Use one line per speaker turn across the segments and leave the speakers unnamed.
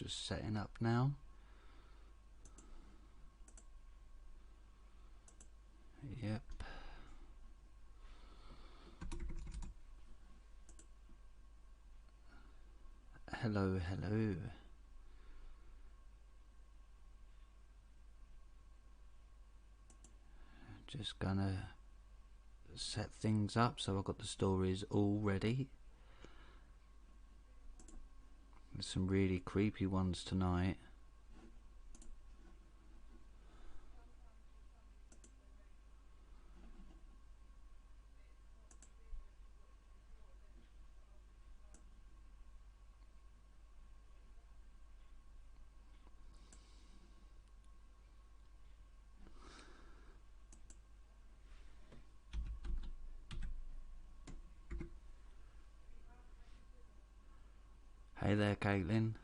Just setting up now. Yep. Hello, hello. Just gonna set things up so I've got the stories all ready. There's some really creepy ones tonight. Hey there, Caitlin.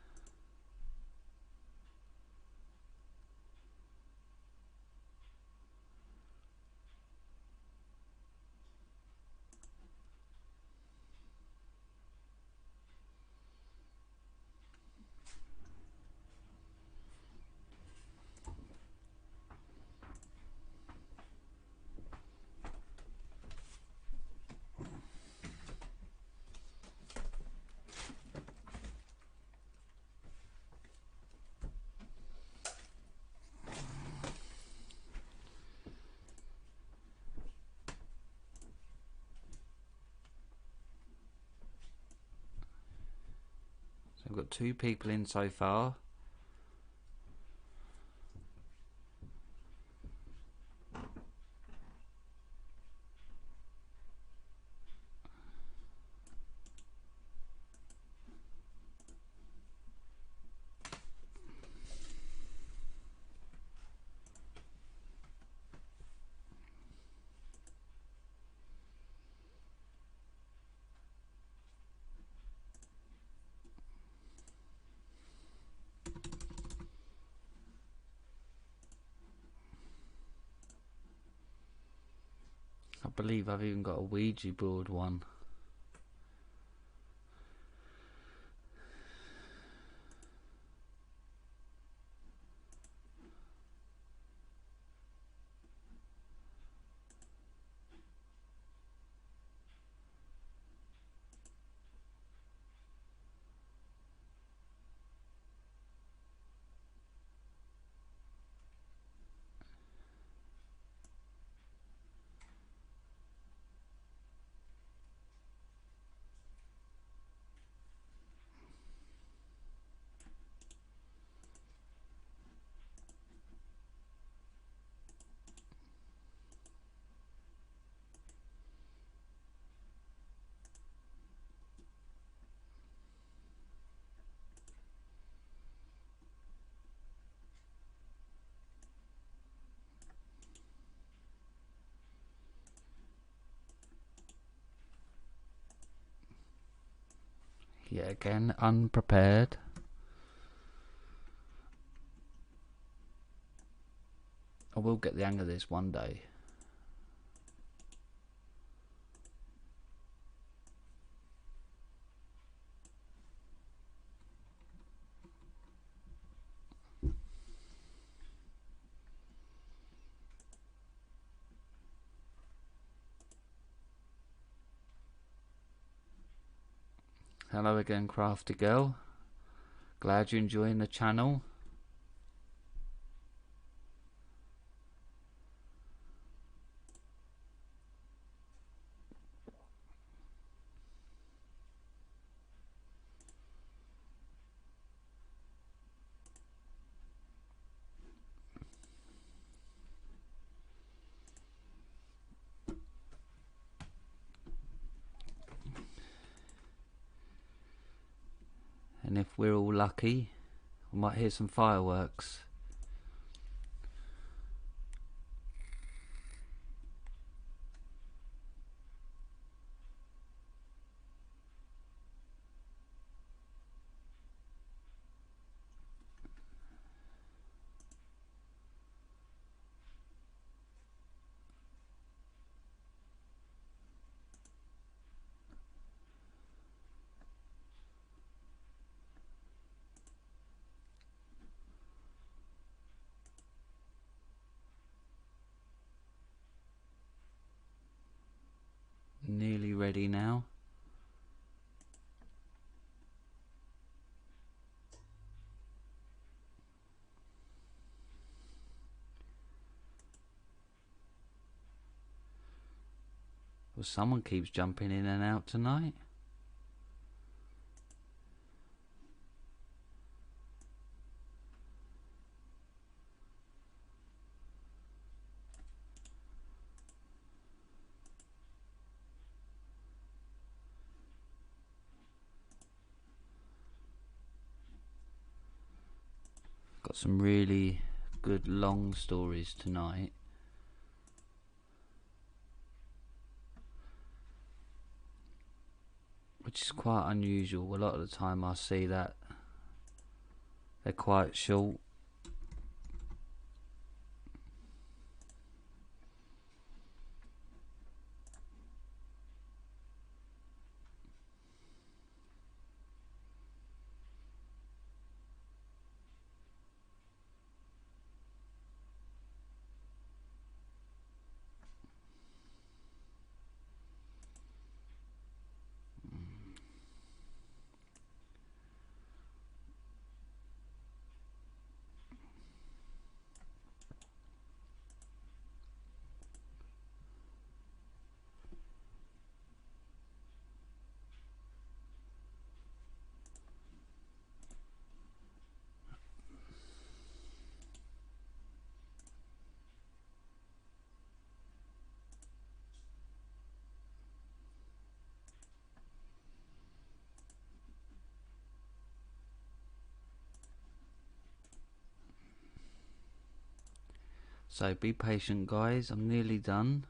So I've got 2 people in so far. I believe I've even got a Ouija board one. Yet again, unprepared. I will get the hang of this one day. Hello again, crafty girl. Glad you're enjoying the channel. And if we're all lucky, we might hear some fireworks. ready now. Well, someone keeps jumping in and out tonight. Got some really good long stories tonight. Which is quite unusual. A lot of the time I see that they're quite short. So be patient, guys. I'm nearly done.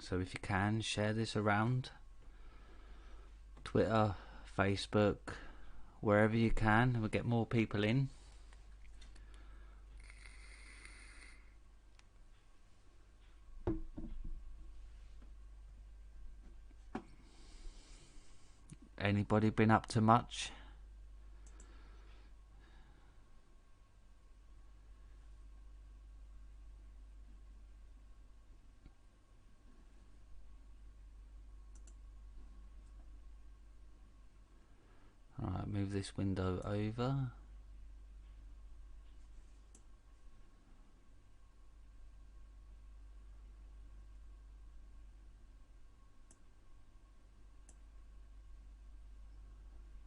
So if you can, share this around. Twitter, Facebook, wherever you can. We'll get more people in. Anybody been up to much? Alright, move this window over.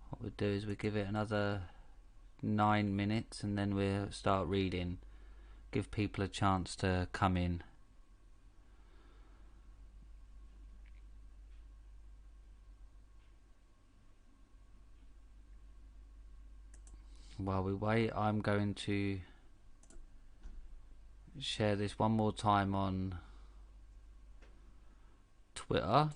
What we'll do is we give it another 9 minutes and then we'll start reading. Give people a chance to come in. While we wait, I'm going to share this one more time on Twitter.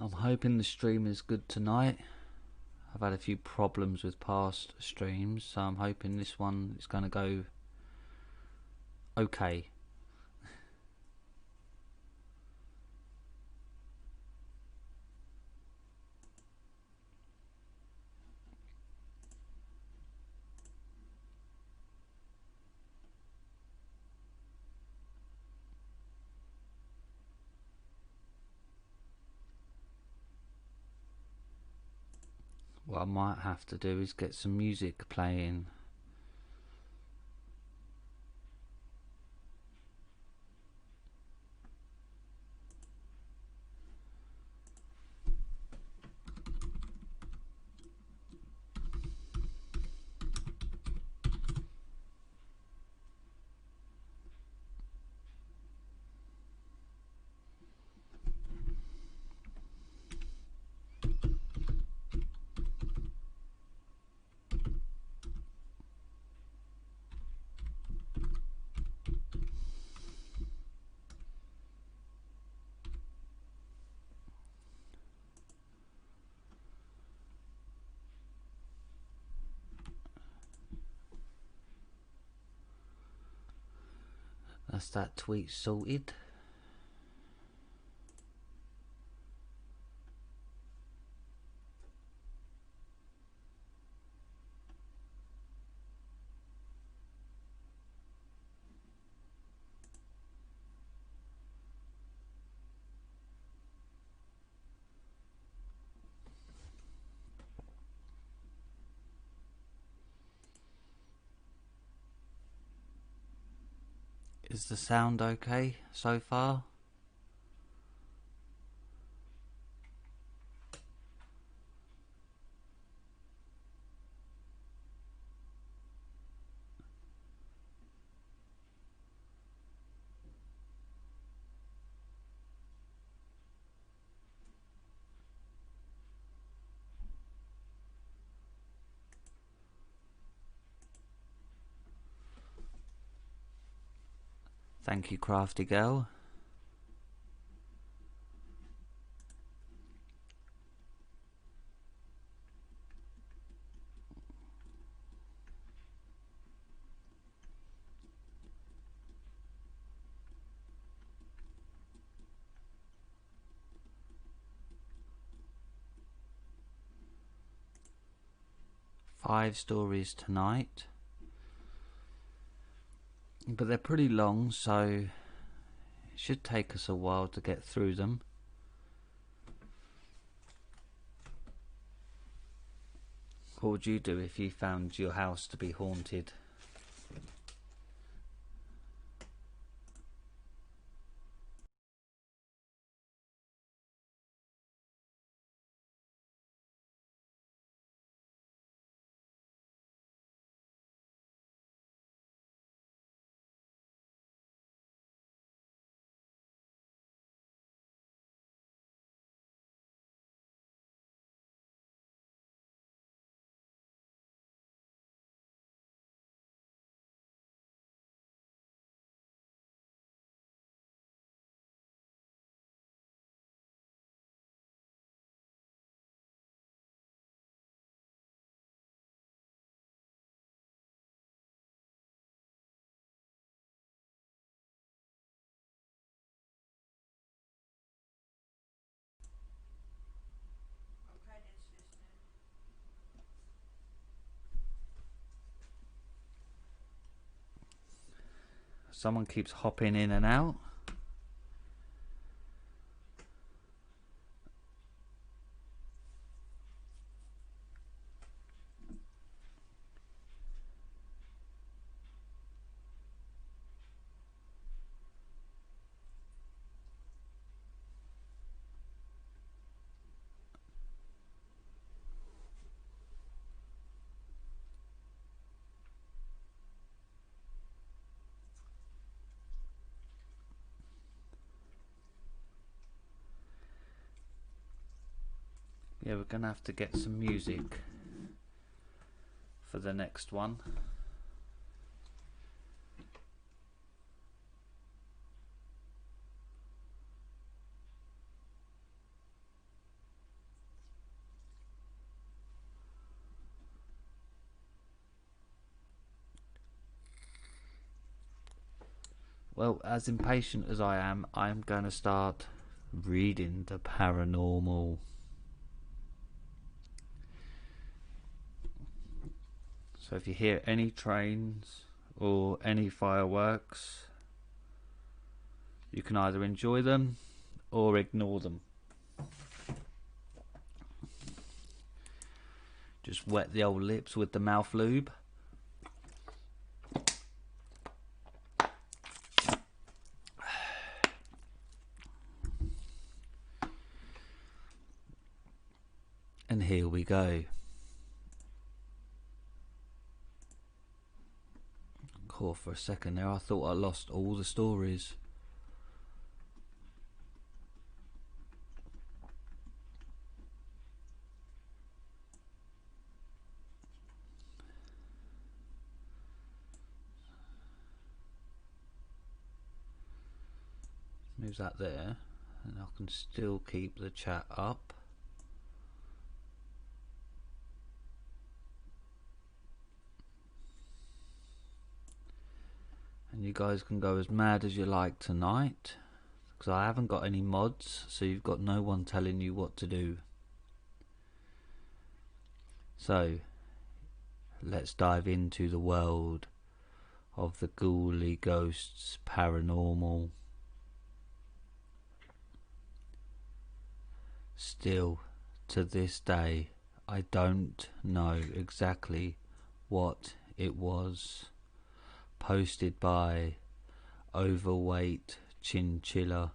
I'm hoping the stream is good tonight. I've had a few problems with past streams, so I'm hoping this one is going to go okay. What I might have to do is get some music playing. That's that tweet sorted. Is the sound okay so far? Thank you, crafty girl. Five stories tonight, but they're pretty long, so it should take us a while to get through them. What would you do if you found your house to be haunted? Someone keeps hopping in and out. Yeah, we're gonna have to get some music for the next one. Well, as impatient as I am, I'm going to start reading the paranormal. So if you hear any trains or any fireworks, you can either enjoy them or ignore them. Just wet the old lips with the mouth lube. And here we go. Oh, for a second there I thought I lost all the stories. Move that there, and I can still keep the chat up. And you guys can go as mad as you like tonight, because I haven't got any mods, so you've got no one telling you what to do. So, let's dive into the world of the ghouly ghosts paranormal. Still, to this day, I don't know exactly what it was. Posted by Overweight Chinchilla.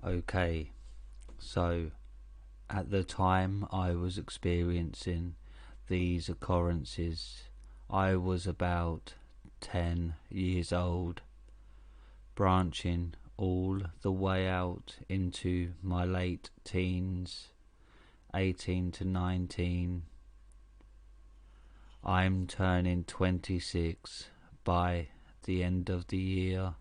Okay, so at the time I was experiencing these occurrences, I was about 10 years old, branching all the way out into my late teens, 18 to 19. I'm turning 26 by the end of the year.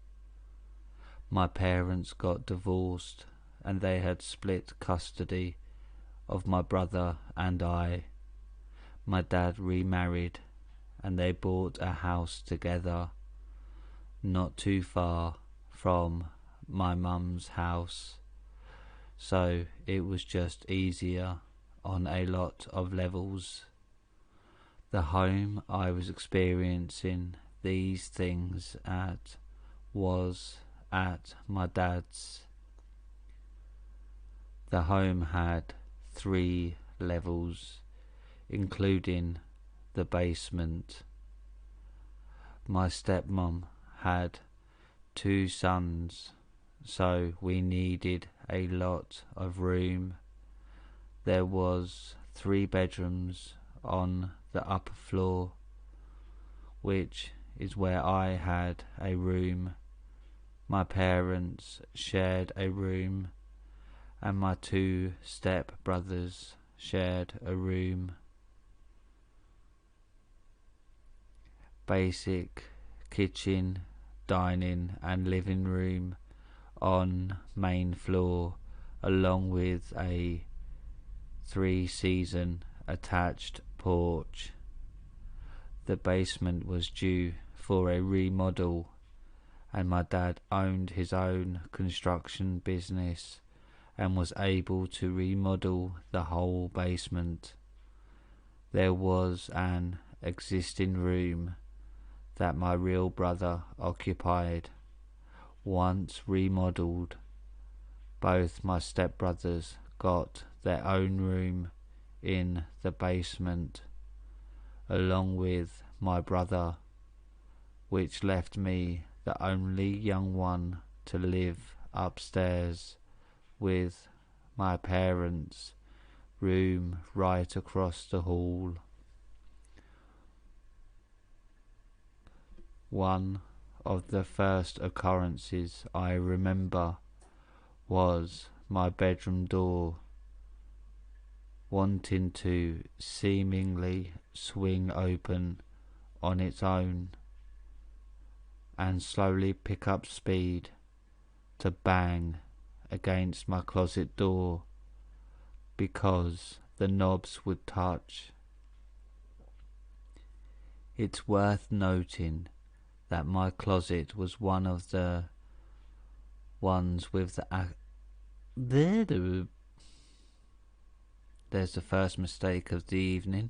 My parents got divorced and they had split custody of my brother and I. My dad remarried and they bought a house together, not too far from my mum's house, so it was just easier on a lot of levels. The home I was experiencing these things at was at my dad's. The home had 3 levels, including the basement. My stepmom had 2 sons, so we needed a lot of room. There was 3 bedrooms on the upper floor, which is where I had a room. My parents shared a room and my 2 step brothers shared a room. Basic kitchen, dining and living room on main floor, along with a 3-season attached porch. The basement was due for a remodel, and my dad owned his own construction business and was able to remodel the whole basement. There was an existing room that my real brother occupied. Once remodelled, both my stepbrothers got their own room in the basement, along with my brother, which left me the only young one to live upstairs with my parents' room right across the hall. One of the first occurrences I remember was my bedroom door wanting to seemingly swing open on its own and slowly pick up speed to bang against my closet door because the knobs would touch. It's worth noting that my closet was one of the ones with there's the first mistake of the evening.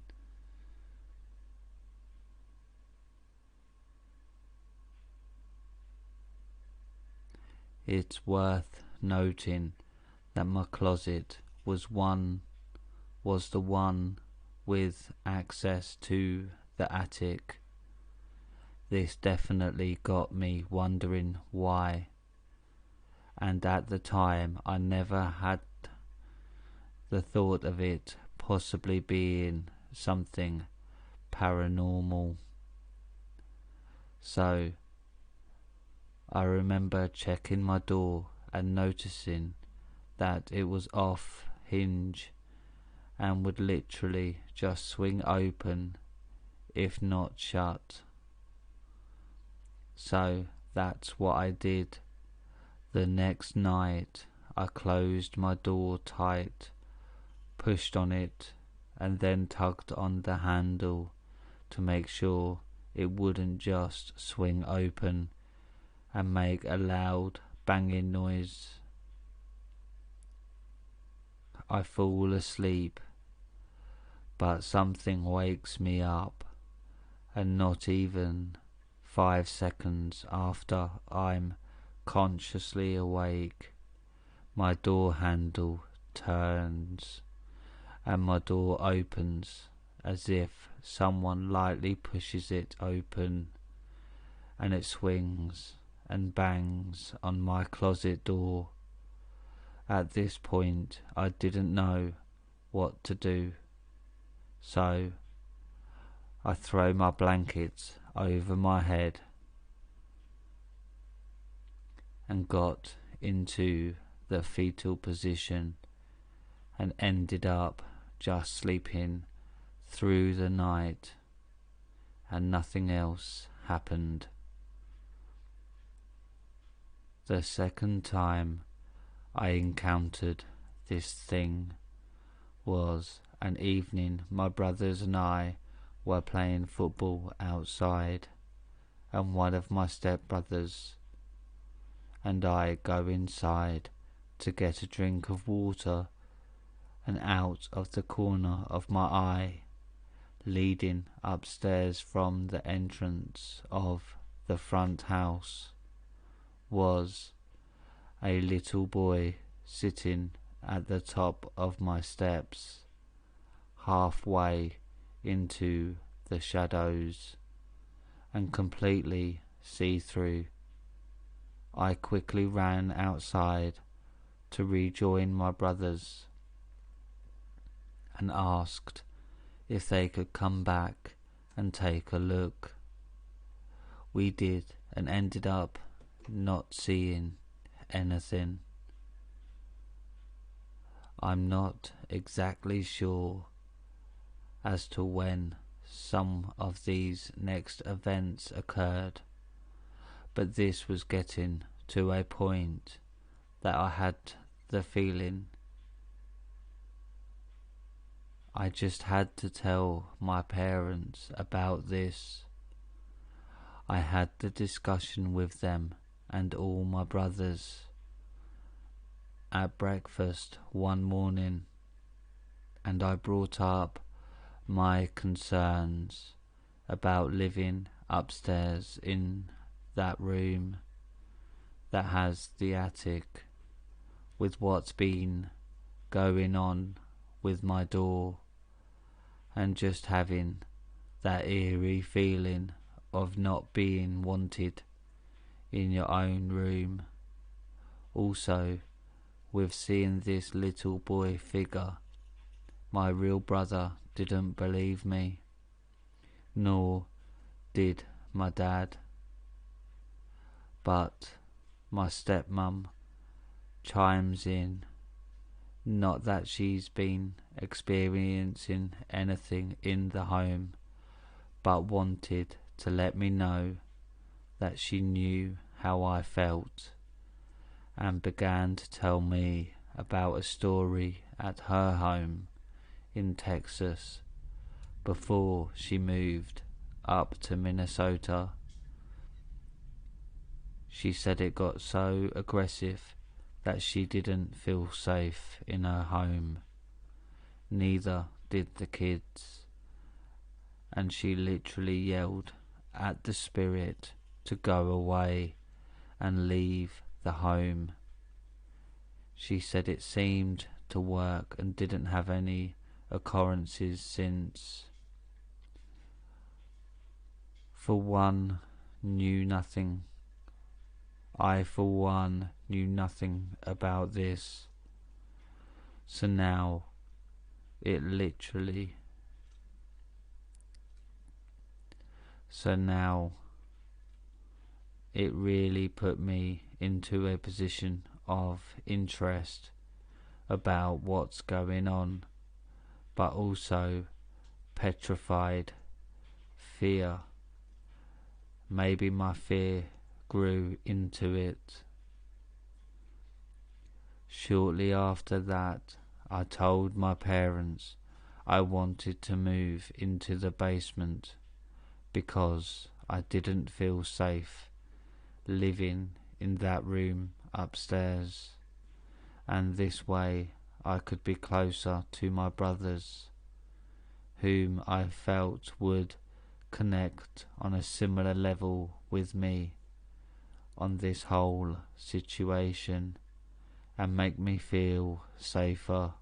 It's worth noting that my closet was the one with access to the attic. This definitely got me wondering why, and at the time I never had the thought of it possibly being something paranormal. So I remember checking my door and noticing that it was off hinge and would literally just swing open if not shut. So that's what I did. The next night I closed my door tight, pushed on it, and then tugged on the handle to make sure it wouldn't just swing open and make a loud banging noise. I fall asleep, but something wakes me up, and not even 5 seconds after I'm consciously awake, my door handle turns and my door opens as if someone lightly pushes it open, and it swings and bangs on my closet door. At this point I didn't know what to do, so I throw my blankets over my head and got into the fetal position and ended up just sleeping through the night, and nothing else happened. The second time I encountered this thing was an evening my brothers and I were playing football outside, and one of my stepbrothers and I go inside to get a drink of water, and out of the corner of my eye, leading upstairs from the entrance of the front house, was a little boy sitting at the top of my steps, halfway into the shadows and completely see-through. I quickly ran outside to rejoin my brothers and asked if they could come back and take a look. We did, and ended up not seeing anything. I'm not exactly sure as to when some of these next events occurred, but this was getting to a point that I had the feeling I just had to tell my parents about this. I had the discussion with them and all my brothers at breakfast one morning, and I brought up my concerns about living upstairs in that room that has the attic, with what's been going on with my door, and just having that eerie feeling of not being wanted in your own room. Also, with seeing this little boy figure, my real brother didn't believe me, nor did my dad. But my stepmum chimes in, not that she's been experiencing anything in the home, but wanted to let me know that she knew how I felt, and began to tell me about a story at her home in Texas before she moved up to Minnesota. She said it got so aggressive that she didn't feel safe in her home. Neither did the kids. And she literally yelled at the spirit to go away and leave the home. She said it seemed to work and didn't have any occurrences since. For one, knew nothing. I, for one, knew nothing about this. So now, it really put me into a position of interest about what's going on, but also petrified fear. Maybe my fear grew into it. Shortly after that, I told my parents I wanted to move into the basement because I didn't feel safe living in that room upstairs, and this way I could be closer to my brothers, whom I felt would connect on a similar level with me on this whole situation and make me feel safer.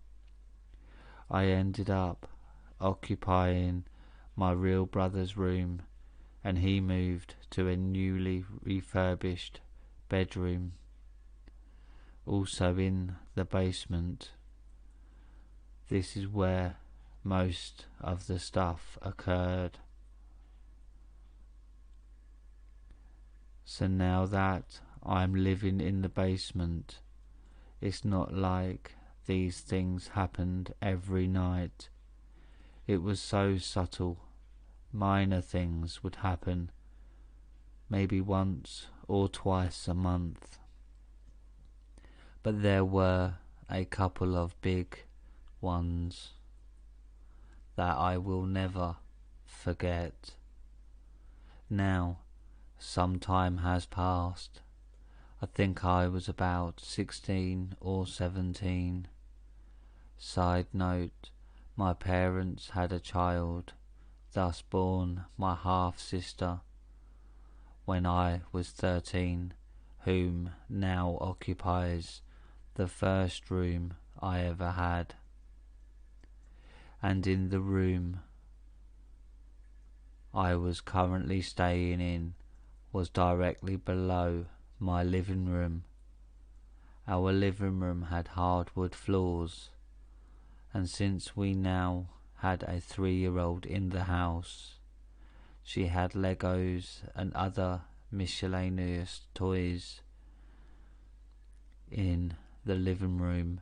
I ended up occupying my real brother's room, and he moved to a newly refurbished bedroom, also in the basement. This is where most of the stuff occurred. So now that I'm living in the basement, it's not like these things happened every night. It was so subtle. Minor things would happen maybe once or twice a month. But there were a couple of big ones that I will never forget. Now, some time has passed. I think I was about 16 or 17. Side note, my parents had a child, thus born my half-sister, when I was 13, whom now occupies the first room I ever had. And in the room I was currently staying in was directly below my living room. Our living room had hardwood floors, and since we now had a 3-year-old in the house, she had Legos and other miscellaneous toys in the living room.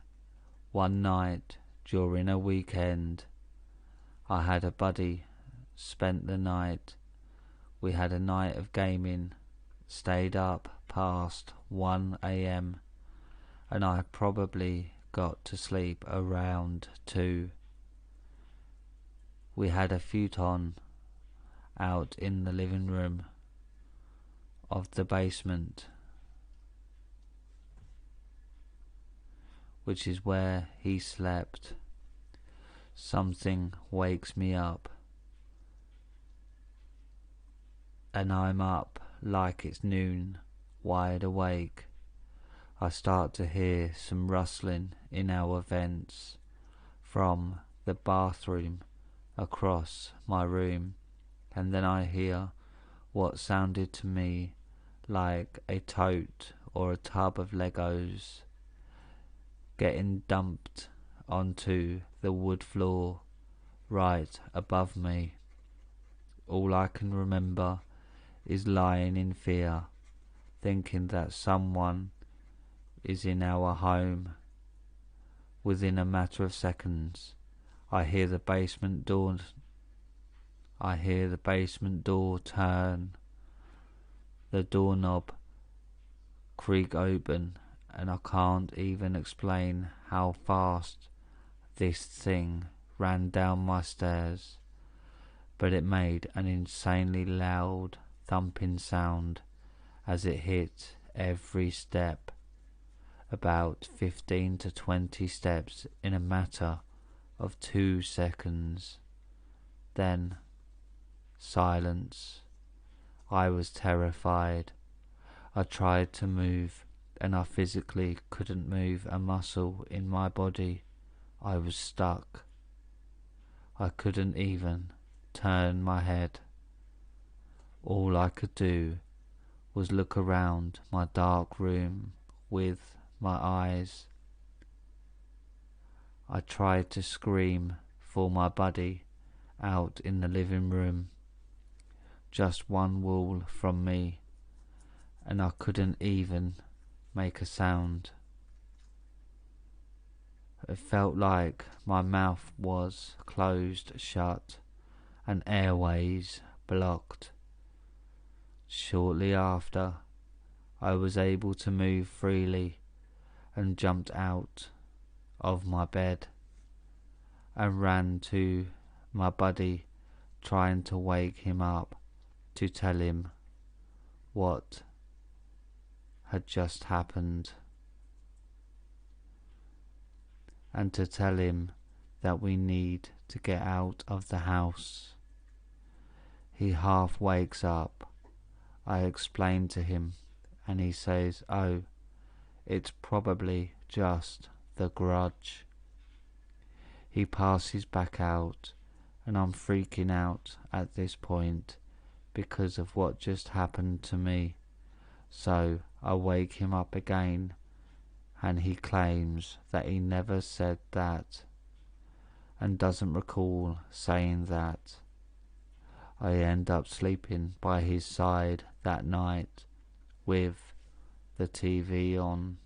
One night during a weekend, I had a buddy spent the night. We had a night of gaming, stayed up past 1 a.m, and I probably got to sleep around 2. We had a futon out in the living room of the basement, which is where he slept. Something wakes me up, and I'm up like it's noon, wide awake. I start to hear some rustling in our vents from the bathroom across my room, and then I hear what sounded to me like a tote or a tub of Legos getting dumped onto the wood floor right above me. All I can remember is lying in fear, thinking that someone is in our home. Within a matter of seconds, I hear the basement door turn, the doorknob creak open, and I can't even explain how fast this thing ran down my stairs. but it made an insanely loud thumping sound as it hit every step, about 15 to 20 steps in a matter of 2 seconds. Then silence. I was terrified. I tried to move, and I physically couldn't move a muscle in my body. I was stuck. I couldn't even turn my head. All I could do was look around my dark room with my eyes. I tried to scream for my buddy out in the living room, just one wall from me, and I couldn't even make a sound. It felt like my mouth was closed shut and airways blocked. Shortly after, I was able to move freely and jumped out of my bed and ran to my buddy, trying to wake him up to tell him what had just happened, and to tell him that we need to get out of the house. He half wakes up. I explain to him, and he says, "Oh, it's probably just the grudge." He passes back out, and I'm freaking out at this point because of what just happened to me. So I wake him up again, and he claims that he never said that and doesn't recall saying that. I end up sleeping by his side that night with the TV on.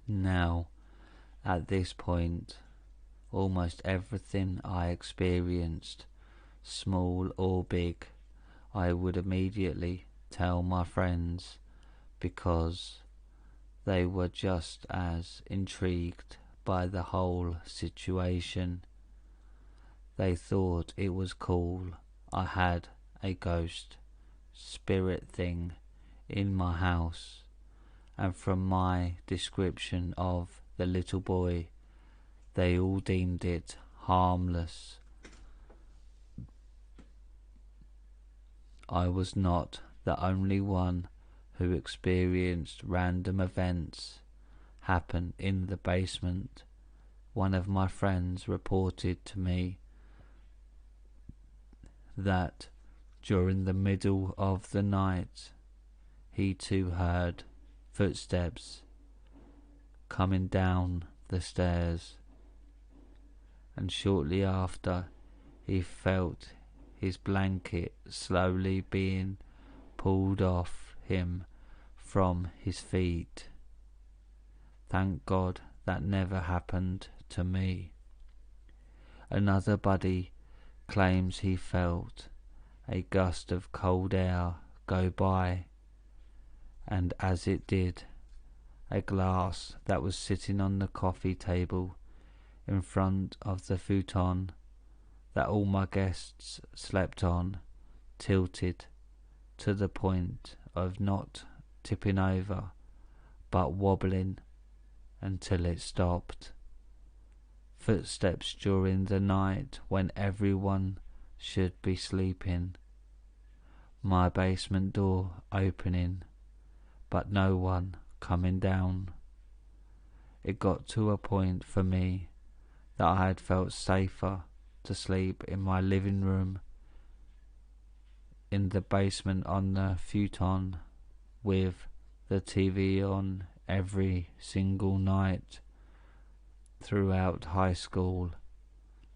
Now, at this point, almost everything I experienced, small or big, I would immediately tell my friends because they were just as intrigued by the whole situation. They thought it was cool. I had a ghost spirit thing in my house, and from my description of the little boy, they all deemed it harmless. I was not the only one who experienced random events happen in the basement. One of my friends reported to me that during the middle of the night he too heard footsteps coming down the stairs, and shortly after he felt his blanket slowly being pulled off him from his feet. Thank God that never happened to me. Another buddy claims he felt a gust of cold air go by, and as it did, a glass that was sitting on the coffee table in front of the futon that all my guests slept on tilted to the point of not tipping over but wobbling until it stopped. Footsteps during the night when everyone should be sleeping. My basement door opening, but no one coming down. It got to a point for me that I had felt safer to sleep in my living room in the basement on the futon with the TV on every single night throughout high school.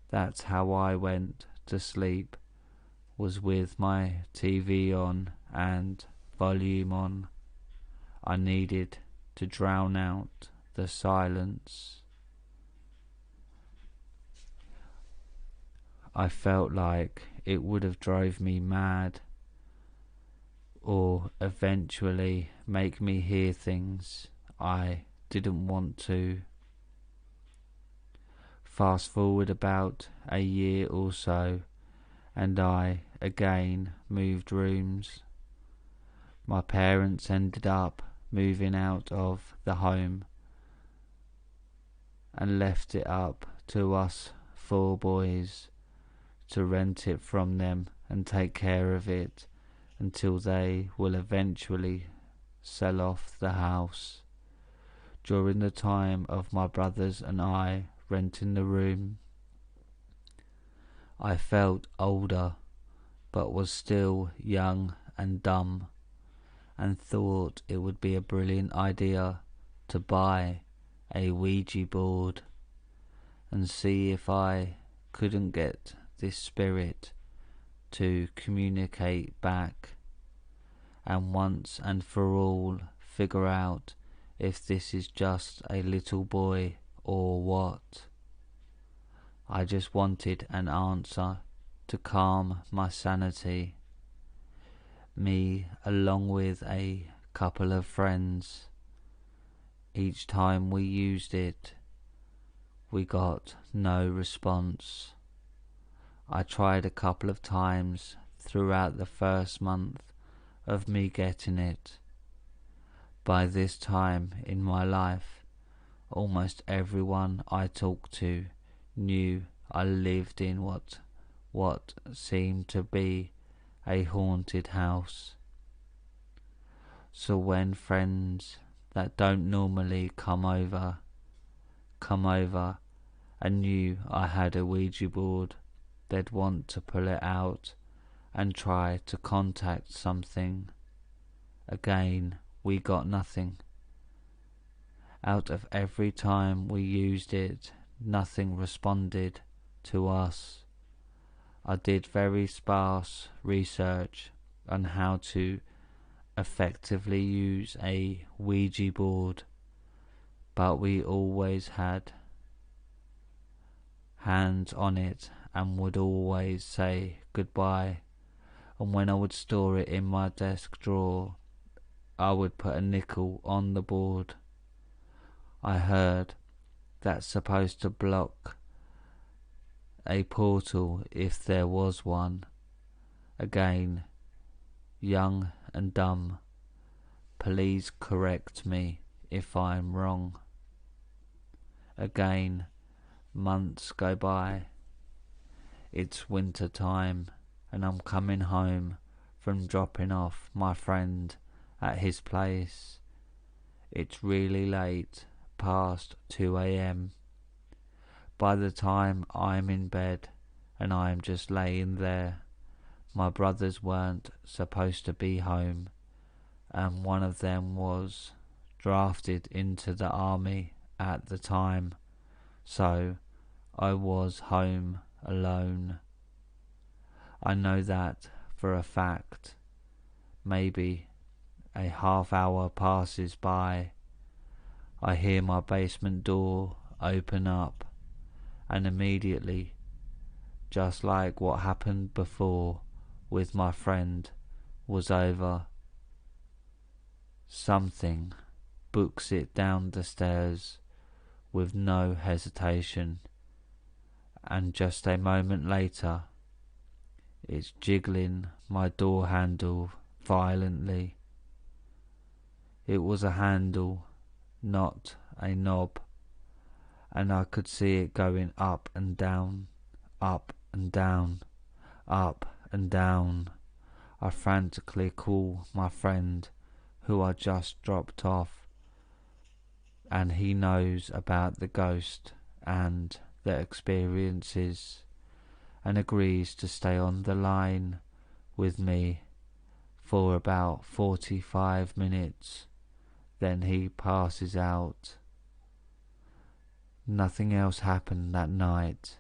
That's how I went to sleep, was with my TV on and volume on. I needed to drown out the silence. I felt like it would have drove me mad, or eventually make me hear things I didn't want to. Fast forward about a year or so, and I again moved rooms. My parents ended up moving out of the home and left it up to us four boys to rent it from them and take care of it until they will eventually sell off the house. During the time of my brothers and I renting the room, I felt older but was still young and dumb, and thought it would be a brilliant idea to buy a Ouija board and see if I couldn't get this spirit to communicate back, and once and for all figure out if this is just a little boy or what. I just wanted an answer to calm my sanity. Me, along with a couple of friends. Each time we used it, we got no response. I tried a couple of times throughout the first month of me getting it. By this time in my life, almost everyone I talked to knew I lived in what seemed to be a haunted house. So when friends that don't normally come over and knew I had a Ouija board, they'd want to pull it out and try to contact something. Again, we got nothing. Out of every time we used it, nothing responded to us. I did very sparse research on how to effectively use a Ouija board, but we always had hands on it and would always say goodbye. And when I would store it in my desk drawer, I would put a nickel on the board. I heard that's supposed to block a portal if there was one. Again, young and dumb. Please correct me if I'm wrong. Again, months go by. It's winter time and I'm coming home from dropping off my friend at his place. It's really late, past 2 a.m. By the time I'm in bed and I'm just laying there, my brothers weren't supposed to be home, and one of them was drafted into the army at the time, so I was home alone. I know that for a fact. Maybe a half hour passes by. I hear my basement door open up, and immediately, just like what happened before with my friend was over, something books it down the stairs with no hesitation, and just a moment later it's jiggling my door handle violently. It was a handle, not a knob, and I could see it going up and down, up and down, up and down. I frantically call my friend who I just dropped off, and he knows about the ghost and the experiences, and agrees to stay on the line with me for about 45 minutes. Then he passes out. Nothing else happened that night,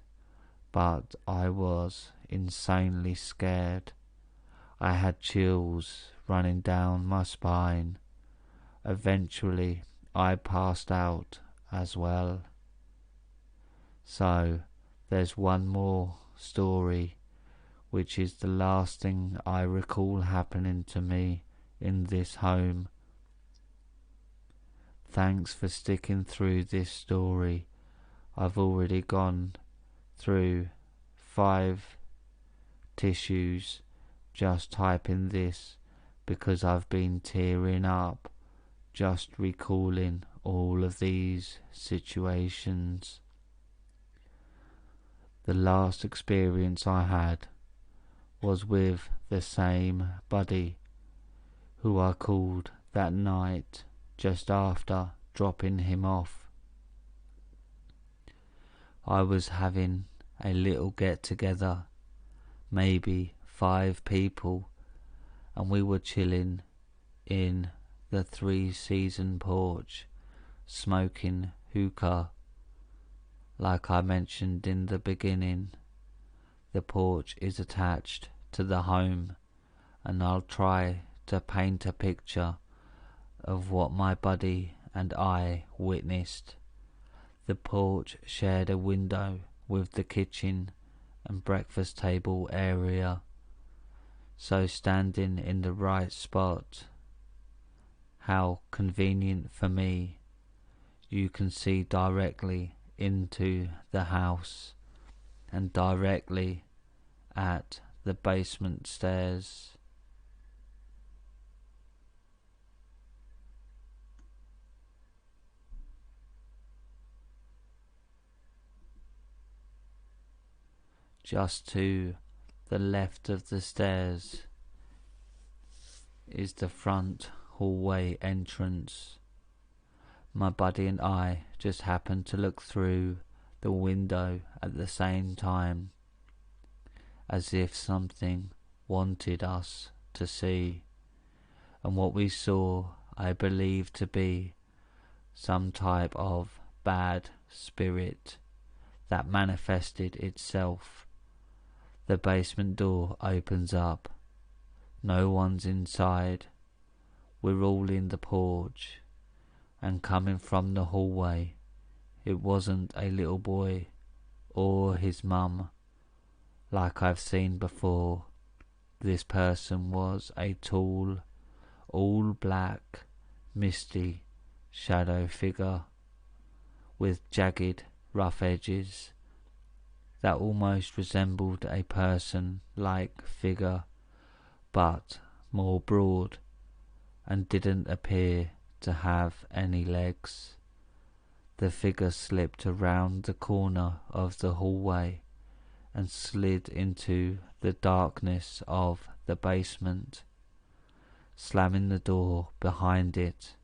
but I was insanely scared. I had chills running down my spine. Eventually, I passed out as well. So, there's one more story, which is the last thing I recall happening to me in this home. Thanks for sticking through this story. I've already gone through 5 tissues just typing this because I've been tearing up just recalling all of these situations. The last experience I had was with the same buddy who I called that night just after dropping him off. I was having a little get together, maybe 5 people, and we were chilling in the 3-season porch, smoking hookah. Like I mentioned in the beginning, the porch is attached to the home, and I'll try to paint a picture of what my buddy and I witnessed. The porch shared a window with the kitchen and breakfast table area, so standing in the right spot, how convenient for me, you can see directly into the house and directly at the basement stairs. Just to the left of the stairs is the front hallway entrance. My buddy and I just happened to look through the window at the same time, as if something wanted us to see, and what we saw I believe to be some type of bad spirit that manifested itself. The basement door opens up. No one's inside. We're all in the porch, and coming from the hallway, it wasn't a little boy or his mum like I've seen before. This person was a tall, all black, misty shadow figure with jagged, rough edges that almost resembled a person-like figure, but more broad, and didn't appear to have any legs. The figure slipped around the corner of the hallway and slid into the darkness of the basement, slamming the door behind it.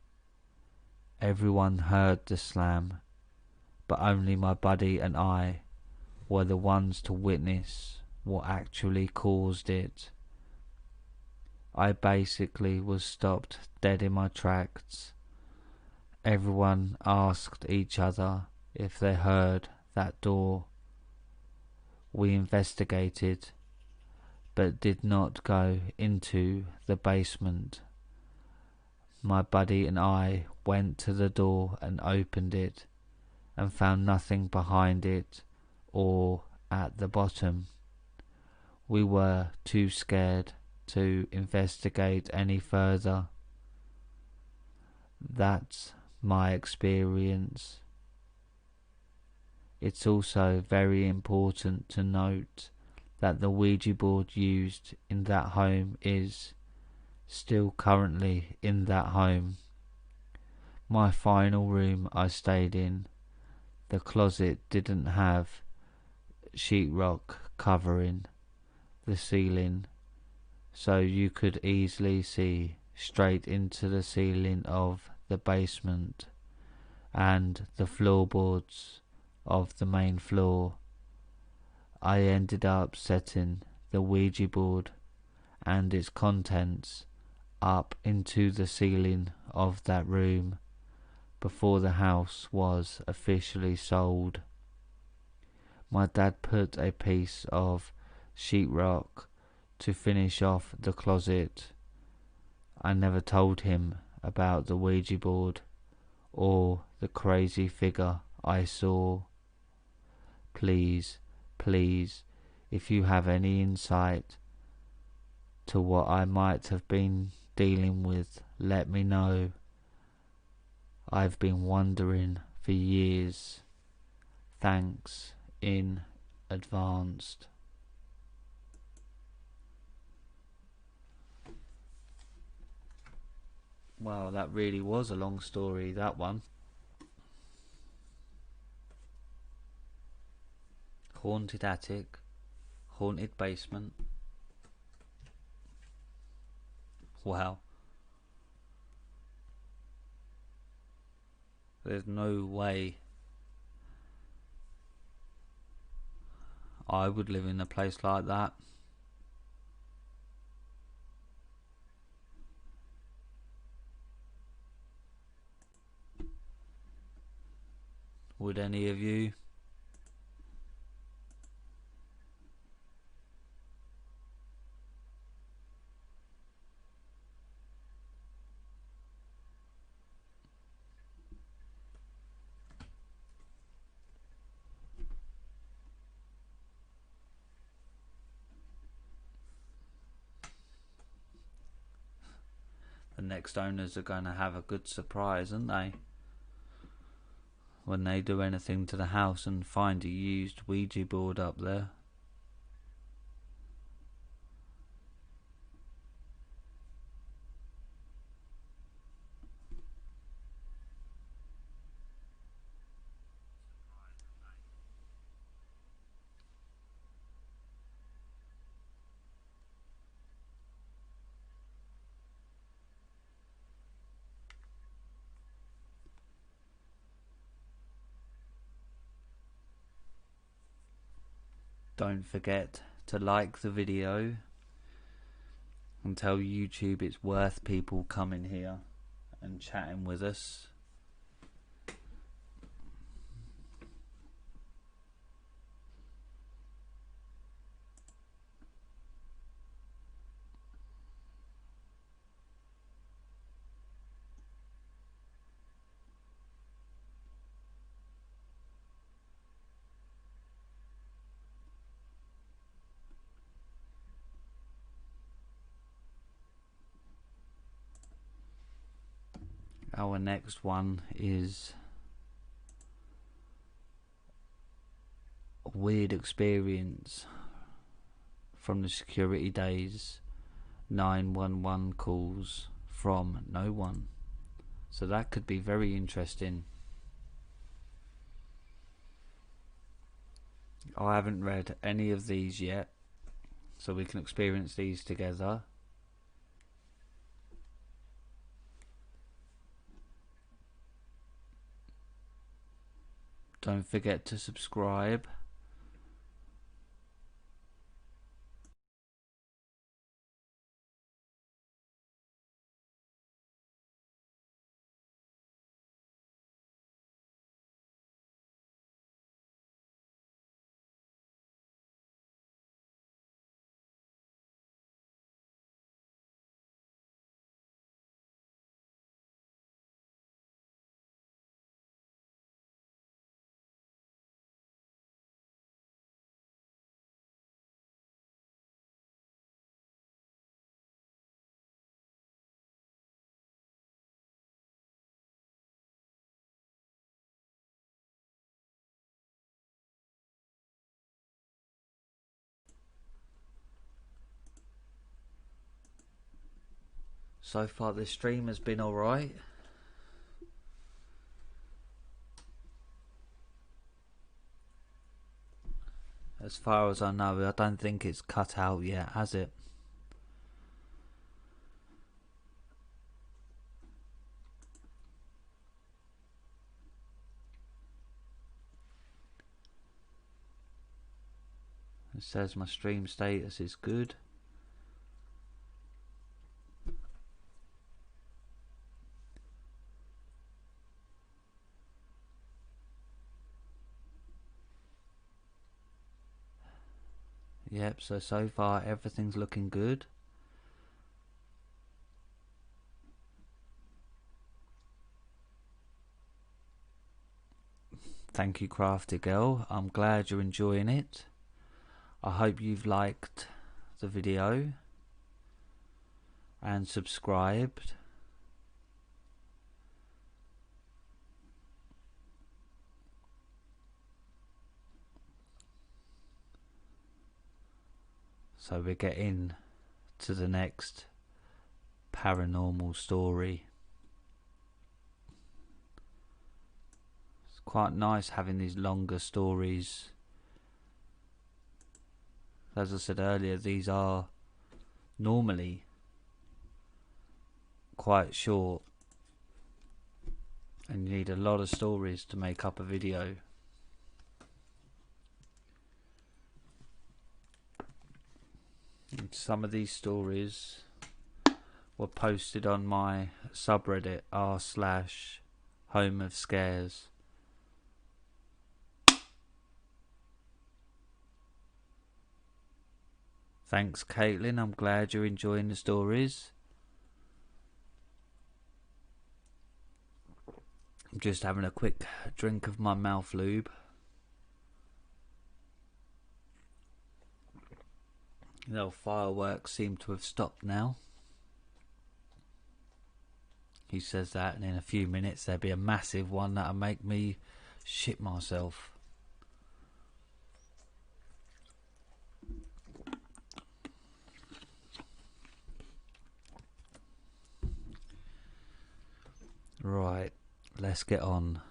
Everyone heard the slam, but only my buddy and I were the ones to witness what actually caused it. I basically was stopped dead in my tracks. Everyone asked each other if they heard that door. We investigated, but did not go into the basement. My buddy and I went to the door and opened it, and found nothing behind it or at the bottom. We were too scared to investigate any further. That's my experience. It's also very important to note that the Ouija board used in that home is still currently in that home. My final room I stayed in, the closet didn't have sheetrock covering the ceiling, so you could easily see straight into the ceiling of the basement and the floorboards of the main floor. I ended up setting the Ouija board and its contents up into the ceiling of that room before the house was officially sold. My dad put a piece of sheetrock to finish off the closet. I never told him about the Ouija board or the crazy figure I saw. Please, if you have any insight to what I might have been dealing with, let me know. I've been wondering for years. Thanks in advance. Wow, that really was a long story, that one. Haunted attic, haunted basement. Wow. There's no way I would live in a place like that. Would any of you? The next owners are going to have a good surprise, aren't they? When they do anything to the house and find a used Ouija board up there. Don't forget to like the video and tell YouTube it's worth people coming here and chatting with us. Our next one is a weird experience from the security days. 911 calls from no one. So that could be very interesting. I haven't read any of these yet, so we can experience these together. Don't forget to subscribe. So far this stream has been alright. As far as I know, I don't think it's cut out yet, has it? It says my stream status is good. Yep, so far everything's looking good. Thank you, Crafty Girl. I'm glad you're enjoying it. I hope you've liked the video and subscribed. So we're getting to the next paranormal story. It's quite nice having these longer stories. As I said earlier, these are normally quite short, and you need a lot of stories to make up a video. And some of these stories were posted on my subreddit r/homeofscares. Thanks, Caitlin. I'm glad you're enjoying the stories. I'm just having a quick drink of my mouth lube. The fireworks seem to have stopped now. He says that, and in a few minutes there'll be a massive one that'll make me shit myself. Right, let's get on.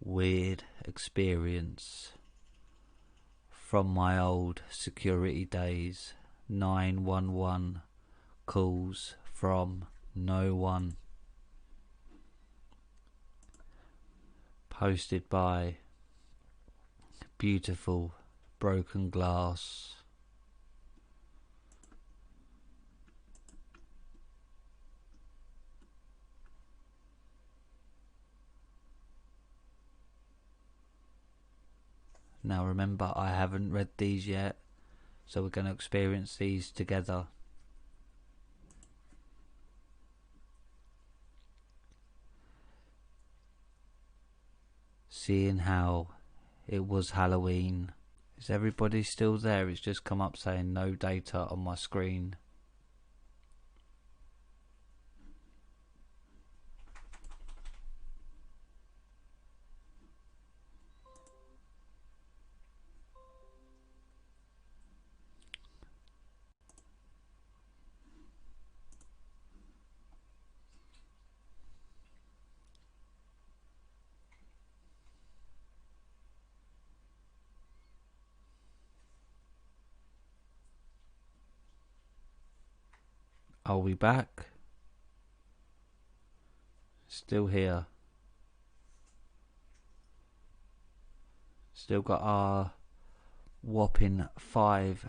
Weird experience from my old security days. 911 calls from no one. Posted by Beautiful Broken Glass. Now remember, I haven't read these yet, so we're going to experience these together. Seeing how it was Halloween. Is everybody still there? It's just come up saying no data on my screen. Are we back? Still here. Still got our whopping 5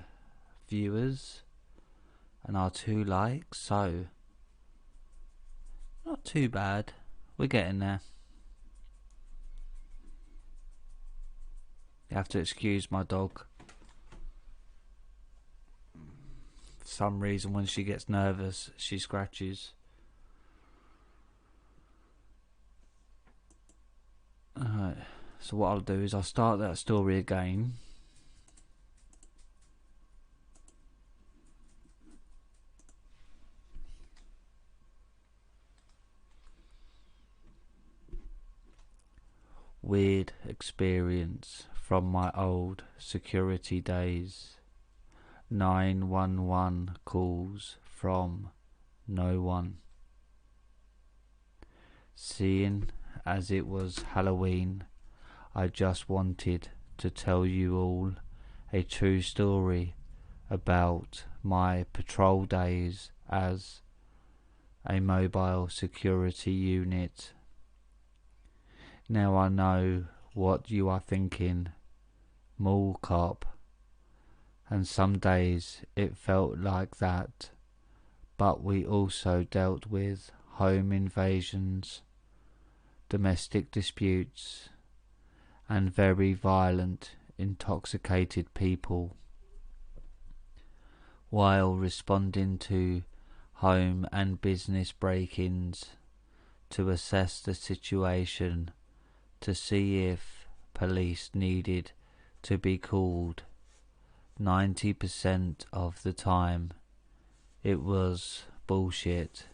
viewers and our 2 likes, so not too bad. We're getting there. You have to excuse my dog. For some reason, when she gets nervous, she scratches. Alright, so what I'll do is I'll start that story again. Weird experience from my old security days. 911 calls from no one. Seeing as it was Halloween, I just wanted to tell you all a true story about my patrol days as a mobile security unit. Now I know what you are thinking, mall cop, and some days it felt like that, but we also dealt with home invasions, domestic disputes, and very violent, intoxicated people, while responding to home and business break-ins to assess the situation to see if police needed to be called. 90% of the time it was bullshit.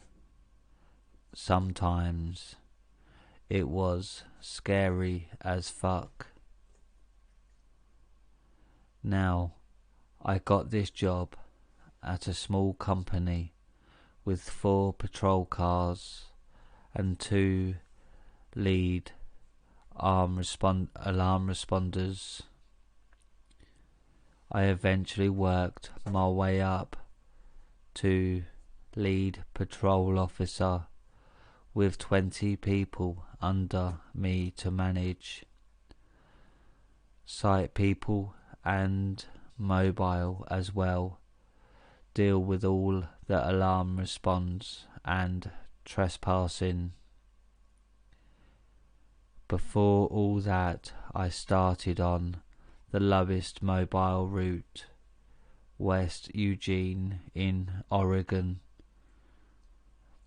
Sometimes it was scary as fuck. Now, I got this job at a small company with 4 patrol cars and 2 lead alarm responders. I eventually worked my way up to lead patrol officer with 20 people under me to manage. Site people and mobile as well. Deal with all the alarm response and trespassing. Before all that, I started on the lowest mobile route, West Eugene in Oregon.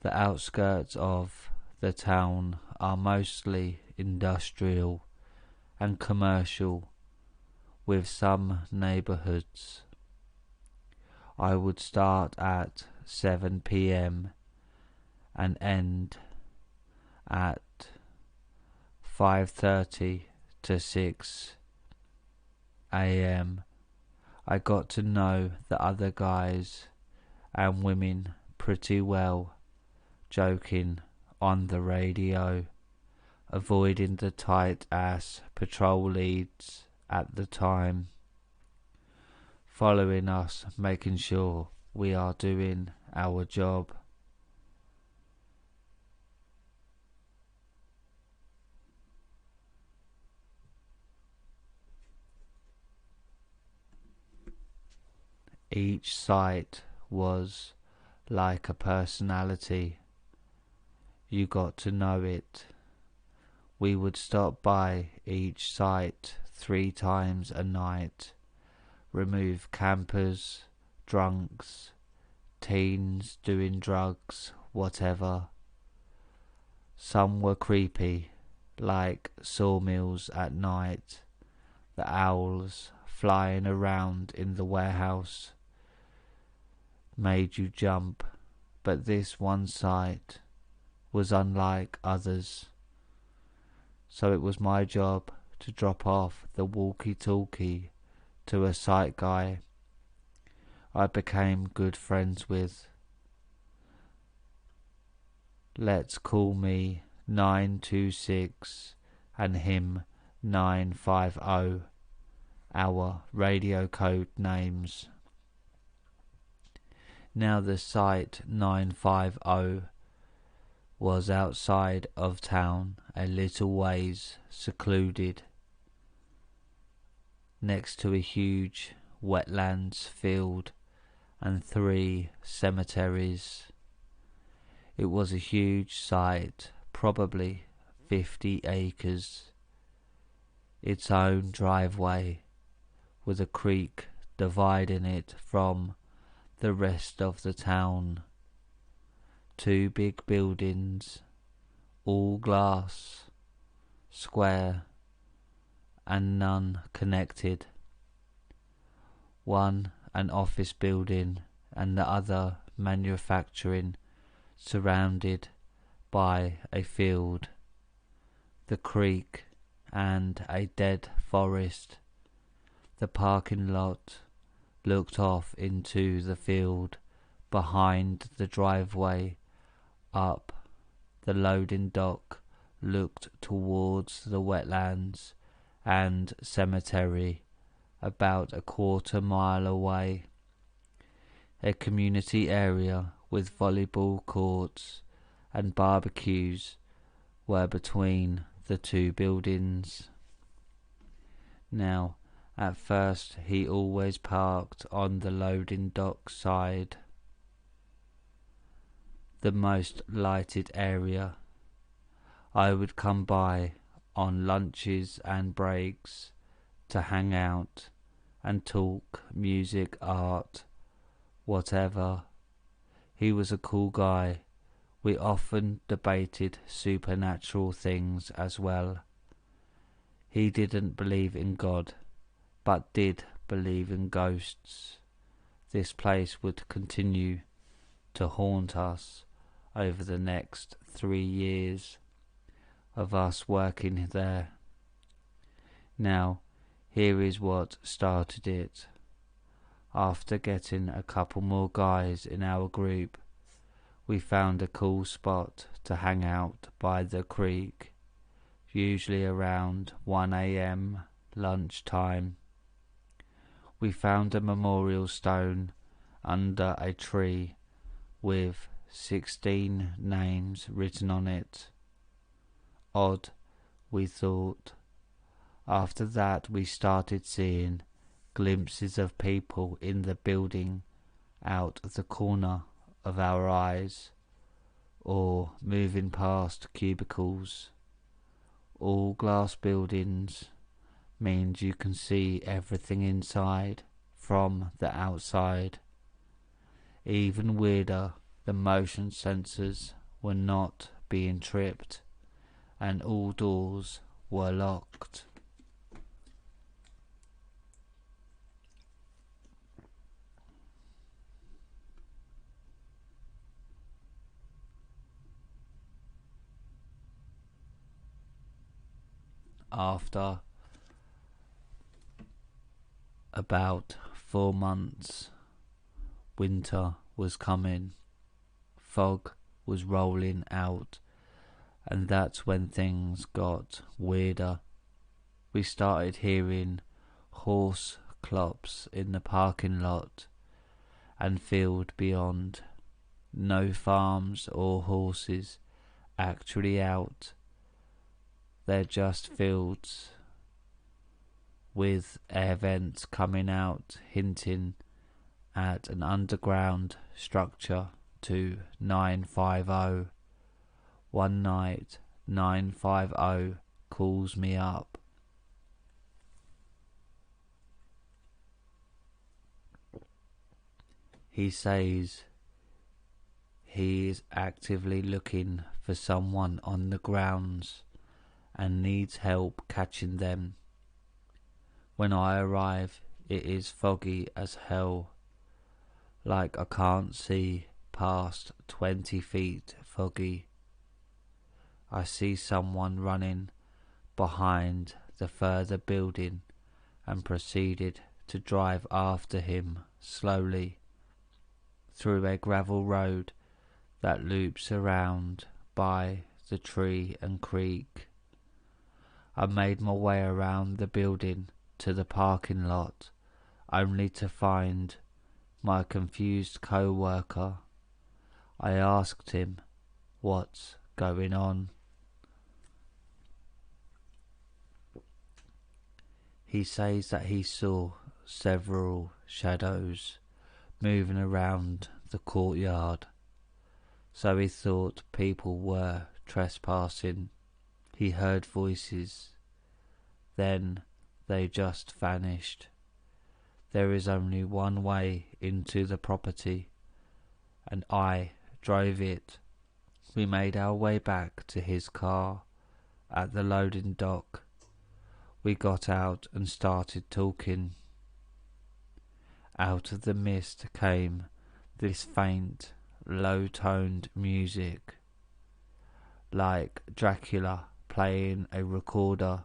The outskirts of the town are mostly industrial and commercial, with some neighborhoods. I would start at 7 p.m. and end at 5:30 to 6 a.m. I got to know the other guys and women pretty well, joking on the radio, avoiding the tight-ass patrol leads at the time, following us, making sure we are doing our job. Each site was like a personality. You got to know it. We would stop by each site 3 times a night, remove campers, drunks, teens doing drugs, whatever. Some were creepy, like sawmills at night, the owls flying around in the warehouse made you jump, but this one site was unlike others. So it was my job to drop off the walkie-talkie to a site guy I became good friends with. Let's call me 926 and him 950, our radio code names. Now the site 950 was outside of town, a little ways secluded, next to a huge wetlands field and 3 cemeteries. It was a huge site, probably 50 acres. Its own driveway, with a creek dividing it from the rest of the town. 2 big buildings, all glass, square, and none connected. One an office building and the other manufacturing, surrounded by a field, the creek, and a dead forest. The parking lot looked off into the field behind the driveway. Up the loading dock looked towards the wetlands and cemetery about a quarter-mile away. A community area with volleyball courts and barbecues were between the 2 buildings. Now, at first he always parked on the loading dock side, the most lighted area. I would come by on lunches and breaks to hang out and talk music, art, whatever. He was a cool guy. We often debated supernatural things as well. He didn't believe in God, but did believe in ghosts. This place would continue to haunt us over the next 3 years of us working there. Now, Here is what started it. After getting a couple more guys in our group, we found a cool spot to hang out by the creek, usually around 1 a.m. lunchtime. We found a memorial stone under a tree with 16 names written on it. Odd, we thought. After that we started seeing glimpses of people in the building out of the corner of our eyes, or moving past cubicles. All glass buildings means you can see everything inside from the outside. Even weirder, the motion sensors were not being tripped, and all doors were locked. After about 4 months, winter was coming, fog was rolling out, and that's when things got weirder. We started hearing horse clops in the parking lot and field beyond. No farms or horses actually out. They're just fields with air vents coming out, hinting at an underground structure to 950. One night, 950 calls me up. He says he is actively looking for someone on the grounds and needs help catching them. When I arrive, it is foggy as hell, like I can't see past 20 feet foggy. I see someone running behind the further building and proceeded to drive after him slowly through a gravel road that loops around by the tree and creek. I made my way around the building to the parking lot, only to find my confused co-worker. I asked him what's going on. He says that he saw several shadows moving around the courtyard, so he thought people were trespassing. He heard voices, then they just vanished. There is only one way into the property, and I drove it. We made our way back to his car at the loading dock. We got out and started talking. Out of the mist came this faint, low-toned music, like Dracula playing a recorder.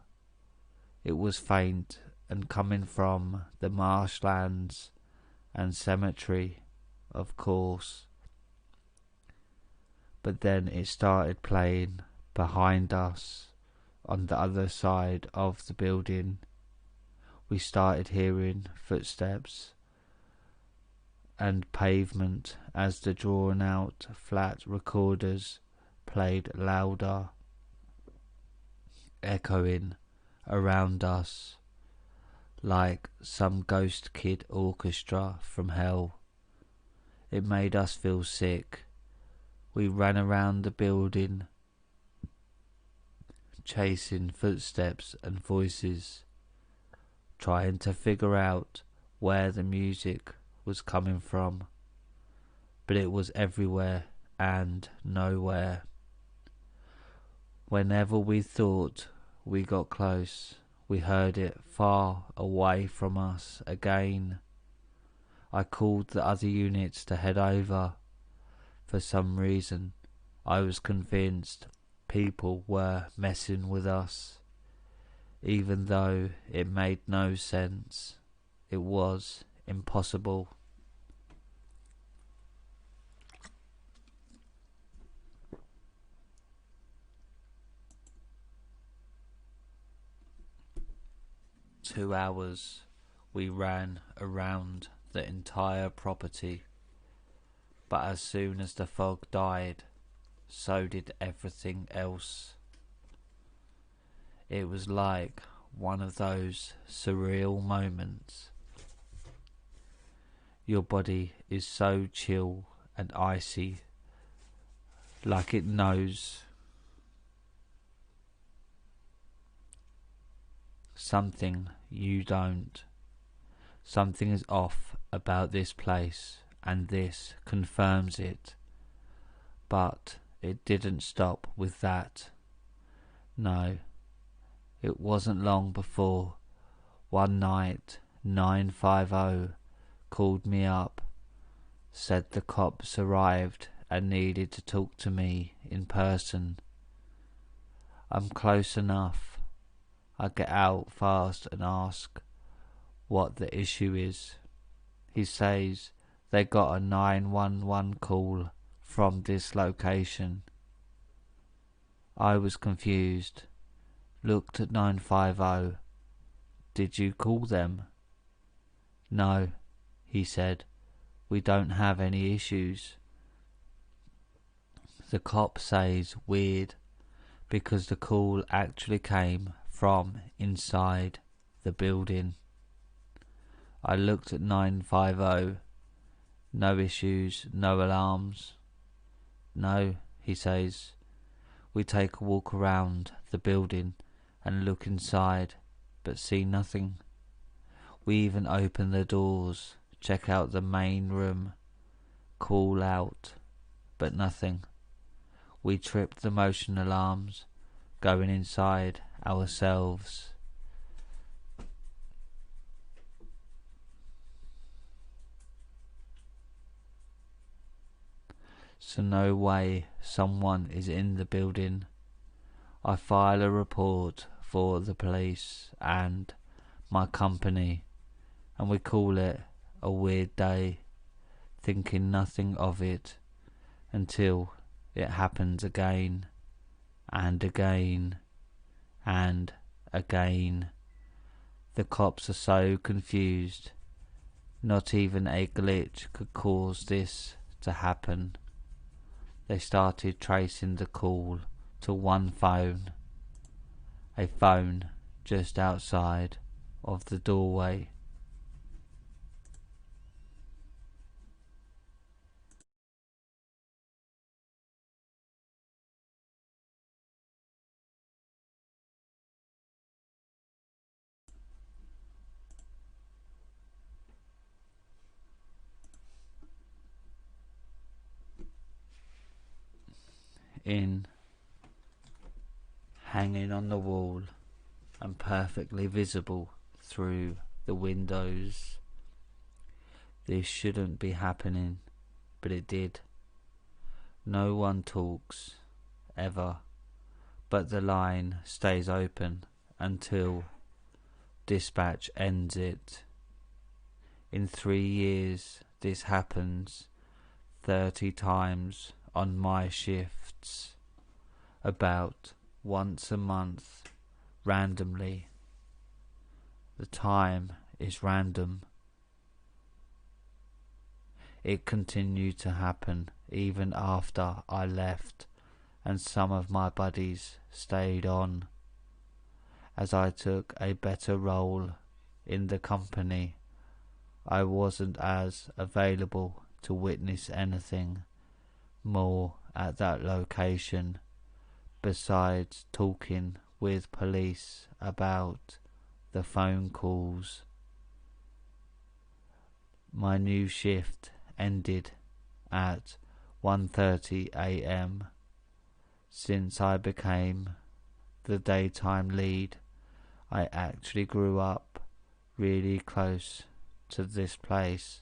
It was faint and coming from the marshlands and cemetery, of course. But then it started playing behind us on the other side of the building. We started hearing footsteps and pavement as the drawn out flat recorders played louder, echoing around us like some ghost kid orchestra from hell. It made us feel sick. We ran around the building, chasing footsteps and voices, trying to figure out where the music was coming from, but it was everywhere and nowhere. Whenever we thought we got close, we heard it far away from us again. I called the other units to head over. For some reason, I was convinced people were messing with us. even though it made no sense. It was impossible. "2 hours we ran around the entire property, but as soon as the fog died, so did everything else. It was like one of those surreal moments. Your body is so chill and icy, like it knows something you don't. Something is off about this place, and this confirms it. But it didn't stop with that. No, it wasn't long before one night 950 called me up, said the cops arrived and needed to talk to me in person. I'm close enough. I get out fast and ask what the issue is. He says they got a 911 call from this location. I was confused, looked at 950. Did you call them? No, he said. We don't have any issues. The cop says weird, because the call actually came from inside the building. I looked at 950. No issues, no alarms. No, he says. We take a walk around the building and look inside, but see nothing. We even open the doors, check out the main room, call out, but nothing. We tripped the motion alarms, going inside ourselves. So no way someone is in the building. I file a report for the police and my company, and we call it a weird day, thinking nothing of it until it happens again and again and again. The cops are so confused. Not even a glitch could cause this to happen. They started tracing the call to one phone, a phone just outside of the doorway. Hanging on the wall and perfectly visible through the windows. This shouldn't be happening, but it did. No one talks, ever, but the line stays open until dispatch ends it. In 3 years, this happens 30 times on my shifts, about once a month, randomly. The time is random. It continued to happen even after I left, and some of my buddies stayed on. As I took a better role in the company, I wasn't as available to witness anything more at that location, besides talking with police about the phone calls. My new shift ended at 1:30 a.m. Since I became the daytime lead, I actually grew up really close to this place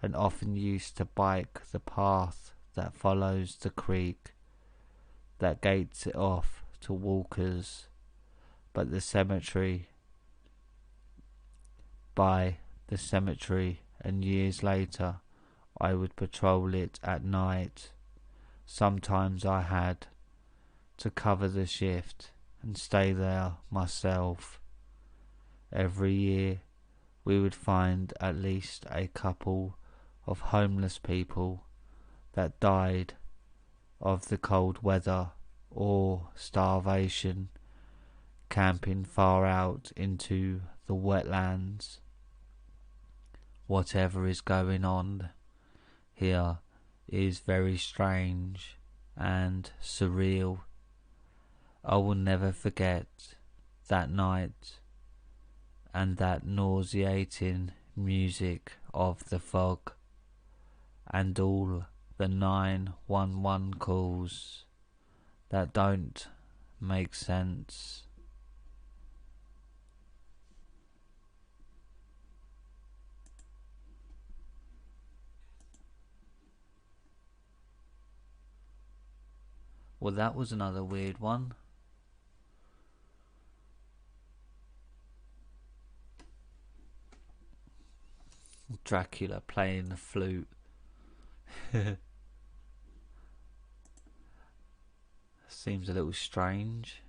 and often used to bike the path that follows the creek that gates it off to walkers, but the cemetery by the cemetery, and years later I would patrol it at night. Sometimes I had to cover the shift and stay there myself. Every year we would find at least a couple of homeless people that died of the cold weather or starvation, camping far out into the wetlands. Whatever is going on here is very strange and surreal. I will never forget that night and that nauseating music of the fog and all the 911 calls that don't make sense. Well, that was another weird one. Dracula playing the flute. Seems a little strange.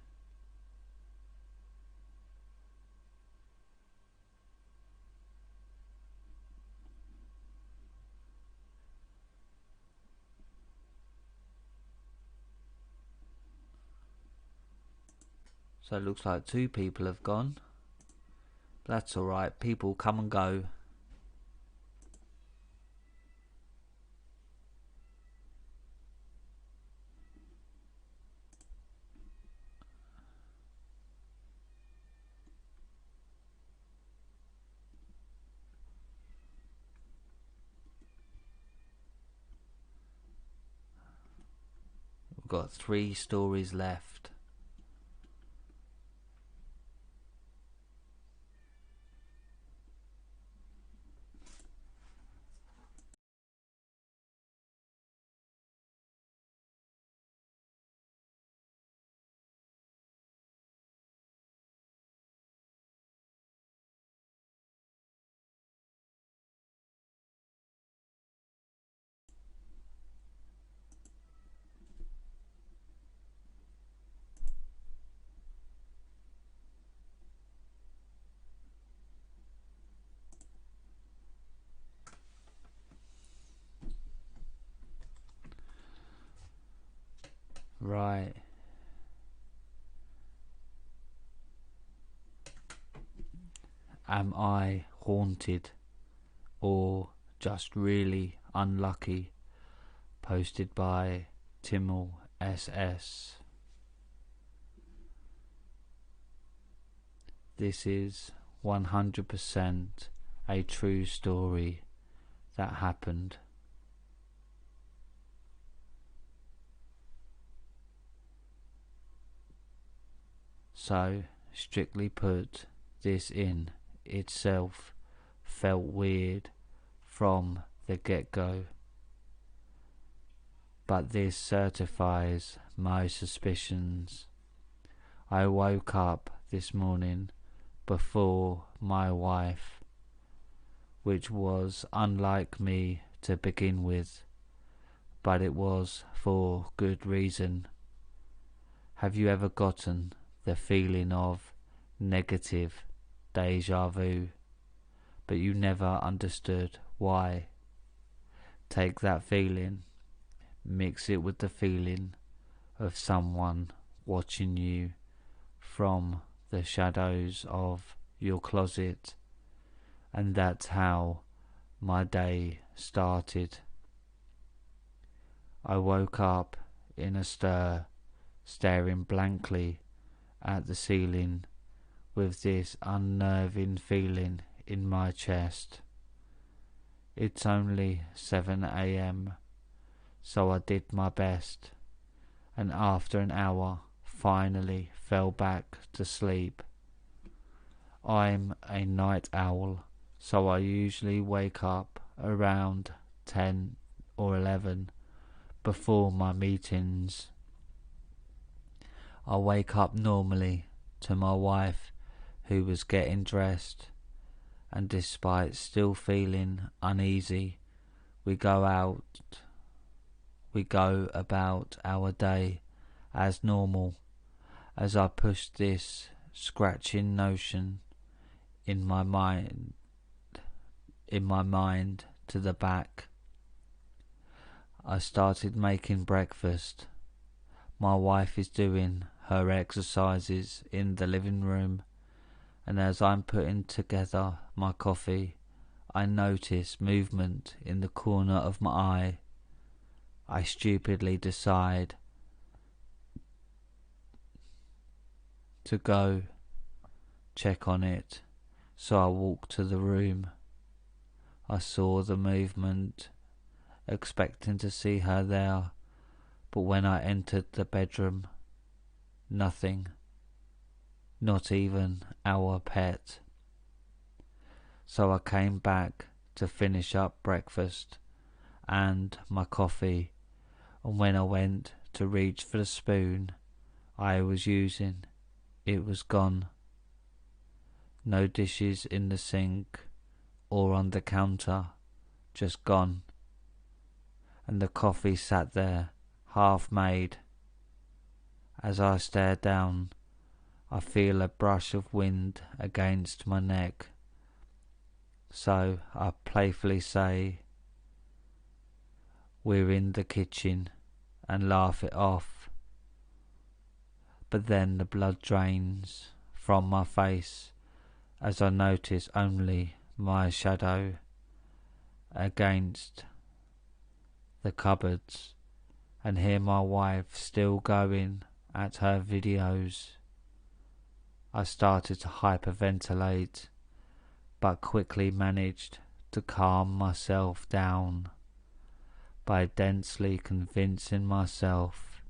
So it looks like 2 people have gone. That's alright, people come and go. We've got 3 stories left. Right. Am I haunted or just really unlucky? Posted by Timmel SS. This is 100% a true story that happened. So, strictly put, this in itself felt weird from the get-go. But this certifies my suspicions. I woke up this morning before my wife, which was unlike me to begin with, but it was for good reason. Have you ever gotten the feeling of negative deja vu, but you never understood why? Take that feeling, mix it with the feeling of someone watching you from the shadows of your closet, and that's how my day started. I woke up in a stir, staring blankly at the ceiling with this unnerving feeling in my chest. It's only 7 a.m, so I did my best, and after an hour finally fell back to sleep. I'm a night owl, so I usually wake up around 10 or 11 before my meetings. I wake up normally to my wife, who was getting dressed, and despite still feeling uneasy, we go about our day as normal, as I pushed this scratching notion in my mind to the back. I started making breakfast. My wife is doing her exercises in the living room, and as I'm putting together my coffee, I notice movement in the corner of my eye. I stupidly decide to go check on it, so I walk to the room. I saw the movement, expecting to see her there, but when I entered the bedroom, nothing, not even our pet. So I came back to finish up breakfast and my coffee, and when I went to reach for the spoon I was using, it was gone. No dishes in the sink or on the counter, just gone. And the coffee sat there, half made. As I stare down, I feel a brush of wind against my neck. So I playfully say, "We're in the kitchen," and laugh it off. But then the blood drains from my face as I notice only my shadow against the cupboards, and hear my wife still going at her videos. I started to hyperventilate, but quickly managed to calm myself down by densely convincing myself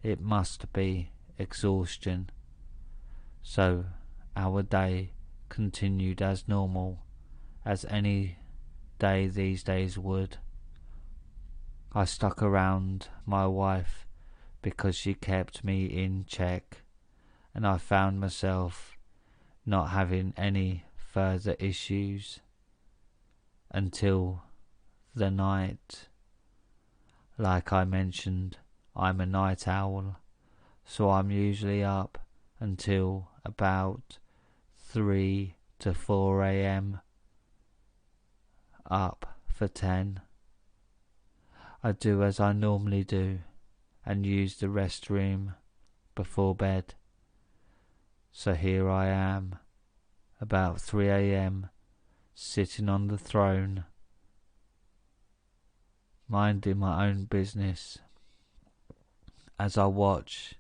it must be exhaustion. So our day continued as normal as any day these days would. I stuck around my wife because she kept me in check, and I found myself not having any further issues until the night. Like I mentioned, I'm a night owl, so I'm usually up until about 3 to 4 a.m. Up for 10. I do as I normally do and use the restroom before bed. So here I am, about 3 a.m, sitting on the throne, minding my own business, as I watch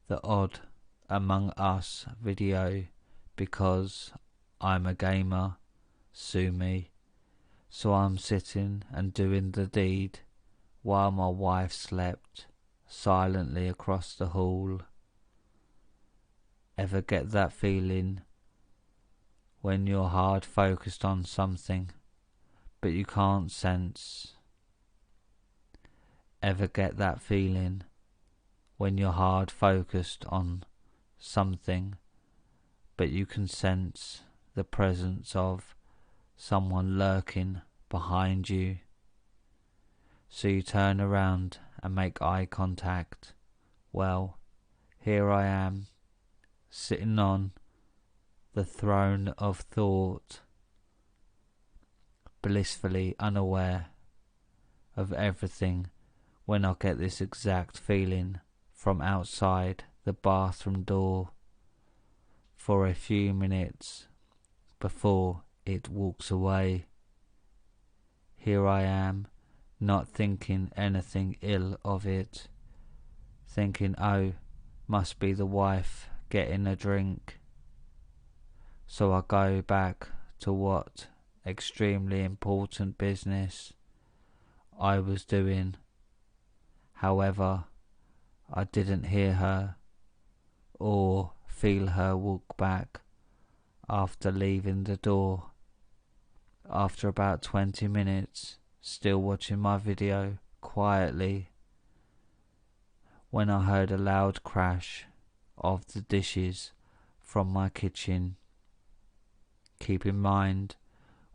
the Odd Among Us video because I'm a gamer, sue me. So I'm sitting and doing the deed while my wife slept silently across the hall. Ever get that feeling when you're hard focused on something but you can't sense? Ever get that feeling when you're hard focused on something but you can sense the presence of someone lurking behind you? So you turn around and make eye contact. Well, here I am, sitting on the throne of thought, blissfully unaware of everything, when I get this exact feeling from outside the bathroom door for a few minutes before it walks away. Here I am, not thinking anything ill of it, thinking, oh, must be the wife getting a drink. So I go back to what extremely important business I was doing. However, I didn't hear her or feel her walk back after leaving the door. After about 20 minutes, still watching my video quietly, when I heard a loud crash of the dishes from my kitchen. Keep in mind,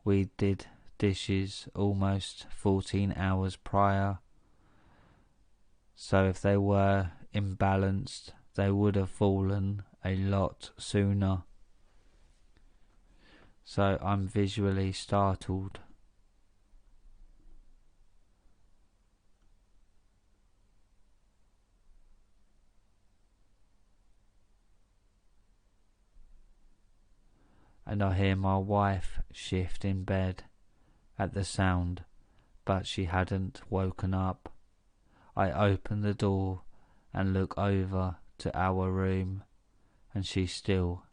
we did dishes almost 14 hours prior, so if they were imbalanced, they would have fallen a lot sooner. So I'm visually startled. And I hear my wife shift in bed at the sound, but she hadn't woken up. I open the door and look over to our room, and she's still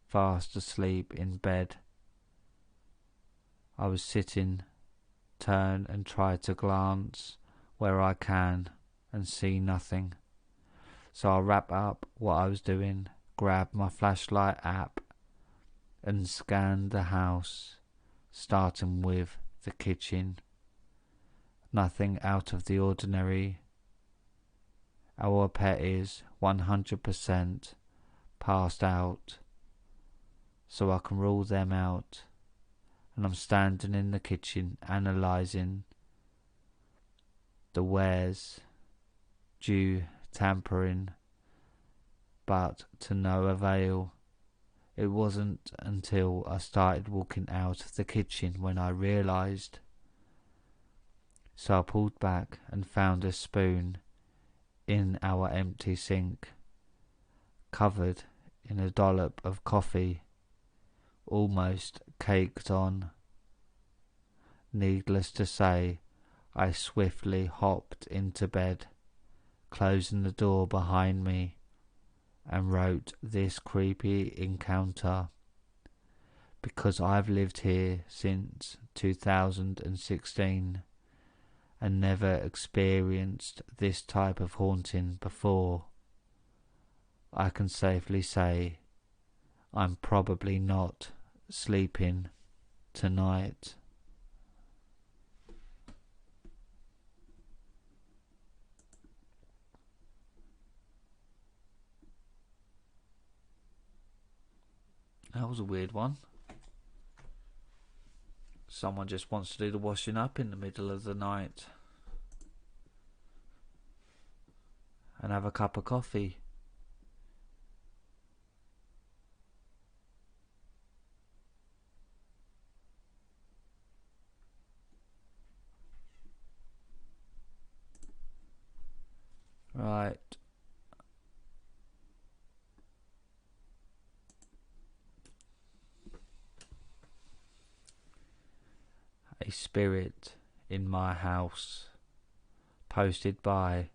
fast asleep in bed. I was sitting, turn and try to glance where I can and see nothing. So I wrap up what I was doing, grab my flashlight app and scan the house, starting with the kitchen. Nothing out of the ordinary. Our pet is 100% passed out, so I can rule them out. And I'm standing in the kitchen analysing the wares, due tampering, but to no avail. It wasn't until I started walking out of the kitchen when I realised. So I pulled back and found a spoon in our empty sink, covered in a dollop of coffee, almost caked on. Needless to say, I swiftly hopped into bed, closing the door behind me, and wrote this creepy encounter. Because I've lived here since 2016 and never experienced this type of haunting before, I can safely say I'm probably not sleeping tonight. That was a weird one. Someone just wants to do the washing up in the middle of the night and have a cup of coffee. Right. A spirit in my house. Posted by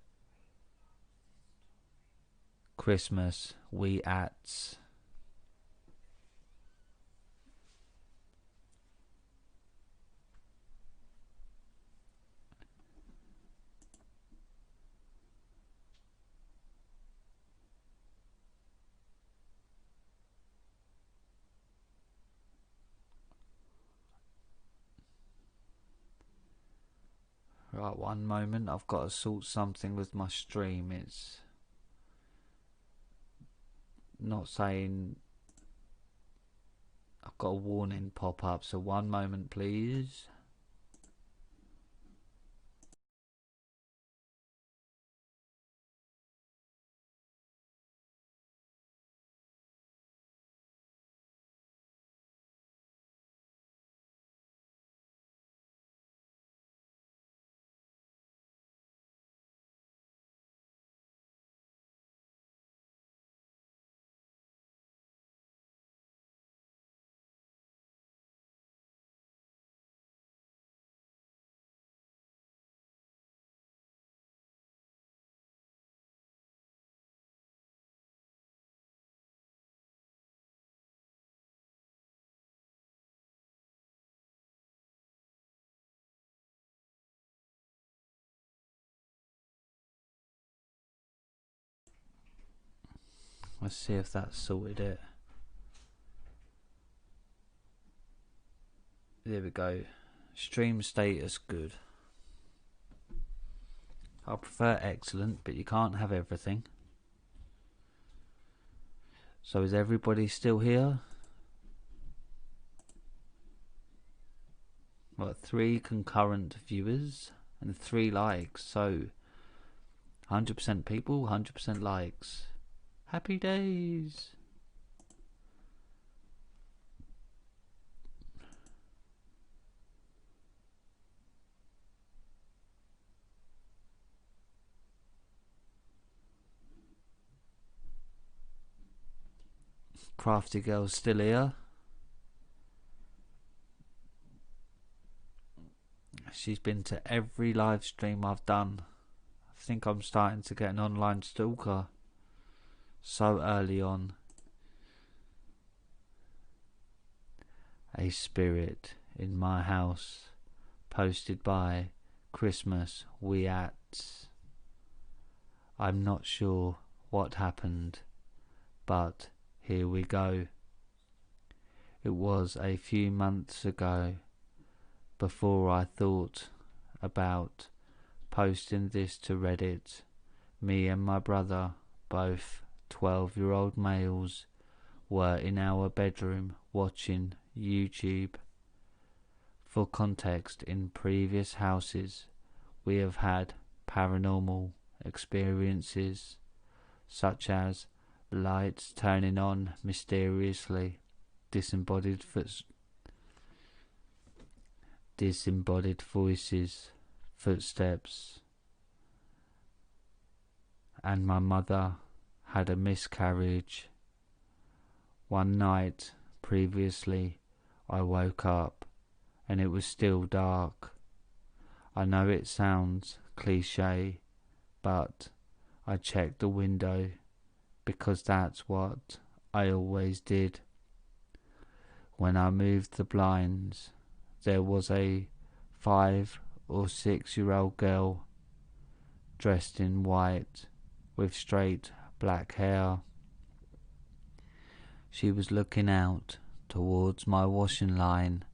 Christmas We Ats. Right, one moment, I've got to sort something with my stream. It's not saying I've got a warning pop up, so one moment please. Let's see if that sorted it. There we go. Stream status good. I prefer excellent, but you can't have everything. So is everybody still here? Got 3 concurrent viewers and 3 likes, so 100% people, 100% likes. Happy days! Crafty Girl's still here. She's been to every live stream I've done. I think I'm starting to get an online stalker so early on. A spirit in my house, posted by Christmas We At. I'm not sure what happened, but here we go. It was a few months ago, before I thought about posting this to Reddit. Me and my brother, both 12-year-old males, were in our bedroom watching YouTube. For context, in previous houses we have had paranormal experiences, such as lights turning on mysteriously, disembodied voices, footsteps, and my mother had a miscarriage. One night previously I woke up and it was still dark. I know it sounds cliche, but I checked the window because that's what I always did. When I moved the blinds, there was a 5 or 6-year-old girl dressed in white with straight black hair. She was looking out towards my washing line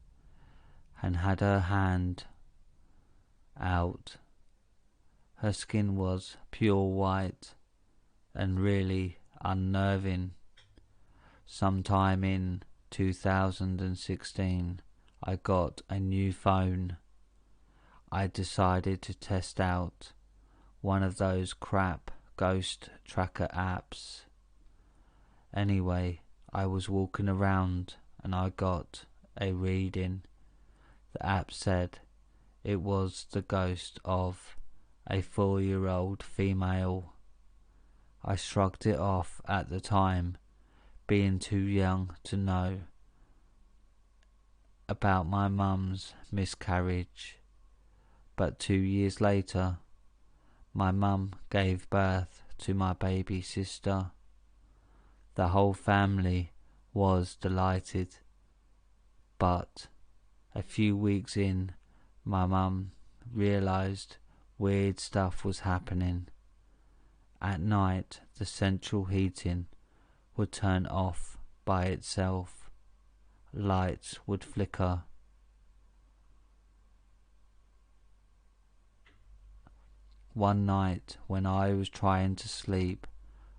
and had her hand out. Her skin was pure white and really unnerving. Sometime in 2016, I got a new phone. I decided to test out one of those crap ghost tracker apps. Anyway, I was walking around and I got a reading. The app said it was the ghost of a 4-year-old female. I shrugged it off at the time, being too young to know about my mum's miscarriage. But 2 years later, my mum gave birth to my baby sister. The whole family was delighted, but a few weeks in, my mum realised weird stuff was happening. At night, the central heating would turn off by itself. Lights would flicker. One night, when I was trying to sleep,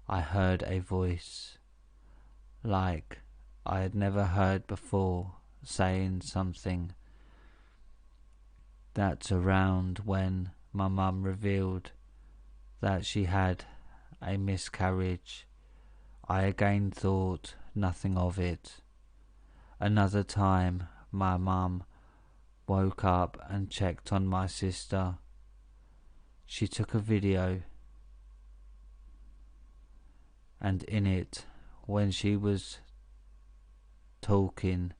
I heard a voice, like I had never heard before, saying something. That's around when my mum revealed that she had a miscarriage. I again thought nothing of it. Another time, my mum woke up and checked on my sister. She took a video, and in it, when she was talking,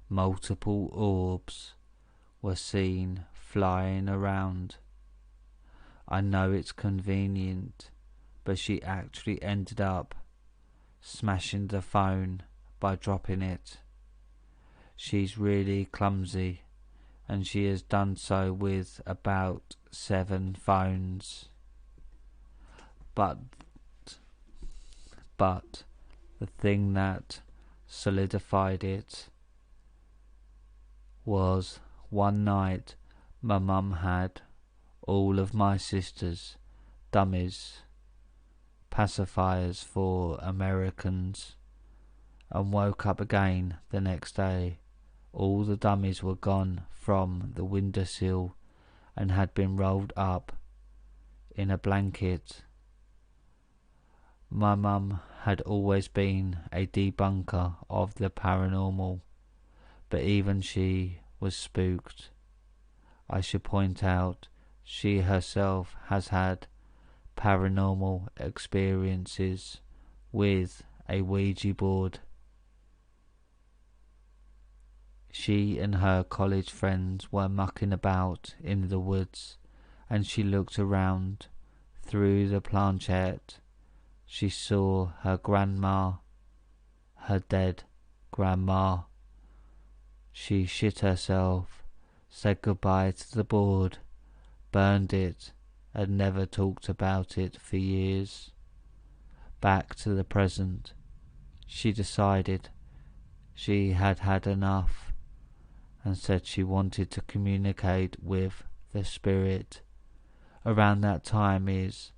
multiple orbs were seen flying around. I know it's convenient, but she actually ended up smashing the phone by dropping it. She's really clumsy, and she has done so with about 7 phones. But the thing that solidified it was one night my mum had all of my sisters, dummies, pacifiers for Americans, and woke up again the next day. All the dummies were gone from the windowsill and had been rolled up in a blanket. My mum had always been a debunker of the paranormal, but even she was spooked. I should point out she herself has had paranormal experiences with a Ouija board. She and her college friends were mucking about in the woods, and she looked around through the planchette. She saw her grandma, her dead grandma. She shit herself, said goodbye to the board, burned it, and never talked about it for years. Back to the present, she decided she had had enough and said she wanted to communicate with the spirit. Around that time is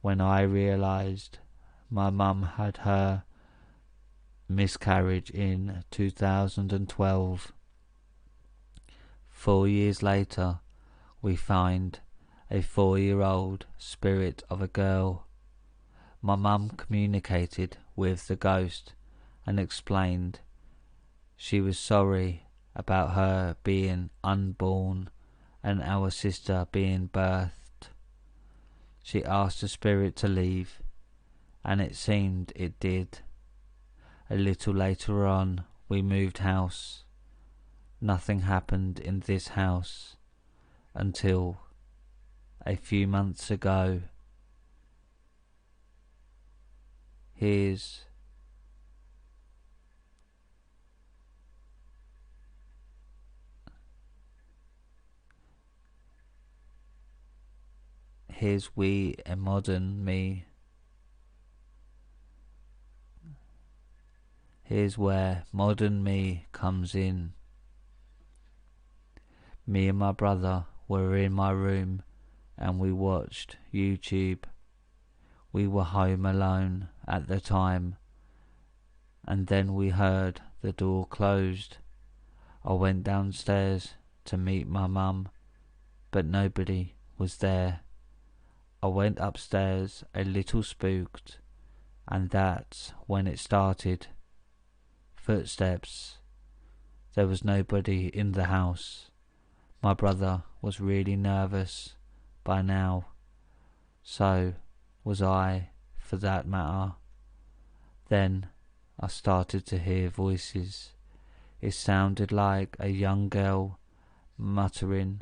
when I realized my mum had her miscarriage in 2012. 4 years later, we find a 4-year-old spirit of a girl. My mum communicated with the ghost and explained she was sorry about her being unborn and our sister being birthed. She asked the spirit to leave, and it seemed it did. A little later on, we moved house. Nothing happened in this house until a few months ago. Here's we a modern me. Here's where modern me comes in. Me and my brother were in my room and we watched YouTube. We were home alone at the time, and then we heard the door closed. I went downstairs to meet my mum, but nobody was there. I went upstairs a little spooked, and that's when it started. Footsteps. There was nobody in the house. My brother was really nervous by now. So was I, for that matter. Then I started to hear voices. It sounded like a young girl muttering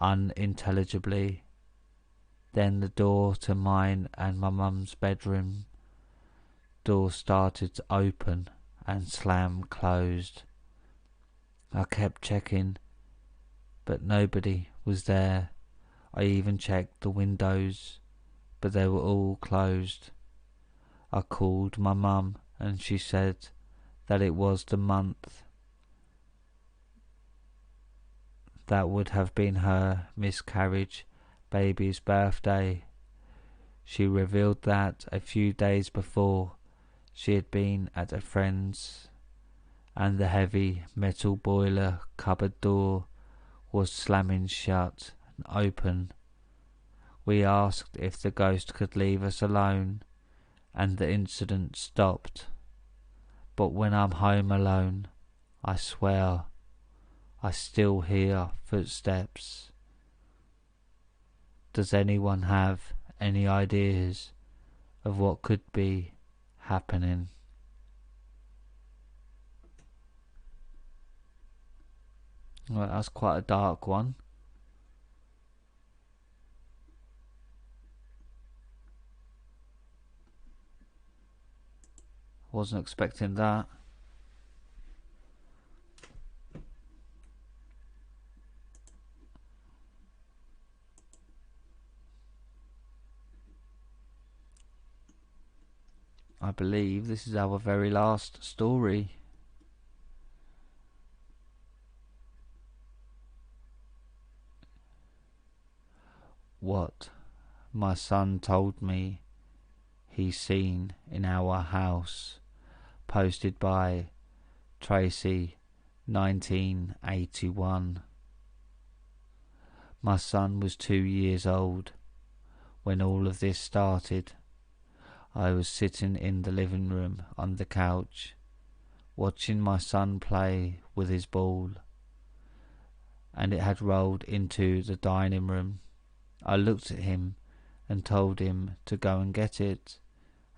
unintelligibly. Then the door to mine and my mum's bedroom door started to open and slam closed. I kept checking, but nobody was there. I even checked the windows, but they were all closed. I called my mum and she said that it was the month that would have been her miscarriage baby's birthday. She revealed that a few days before she had been at a friend's and the heavy metal boiler cupboard door was slamming shut and open. We asked if the ghost could leave us alone, and the incident stopped. But when I'm home alone, I swear I still hear footsteps. Does anyone have any ideas of what could be happening? Well, that's quite a dark one. Wasn't expecting that. I believe this is our very last story. what my son told me he's seen in our house, posted by Tracy 1981. My son was 2 years old when all of this started. I was sitting in the living room on the couch, watching my son play with his ball, and it had rolled into the dining room. I looked at him and told him to go and get it,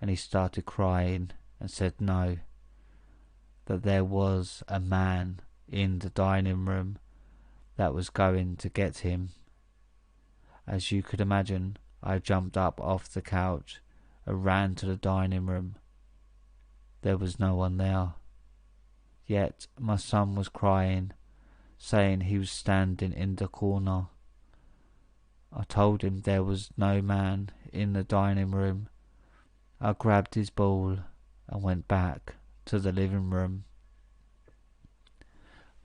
and he started crying and said no, that there was a man in the dining room that was going to get him. As you could imagine, I jumped up off the couch and ran to the dining room. There was no one there. Yet my son was crying, saying he was standing in the corner. I told him there was no man in the dining room. I grabbed his ball and went back to the living room.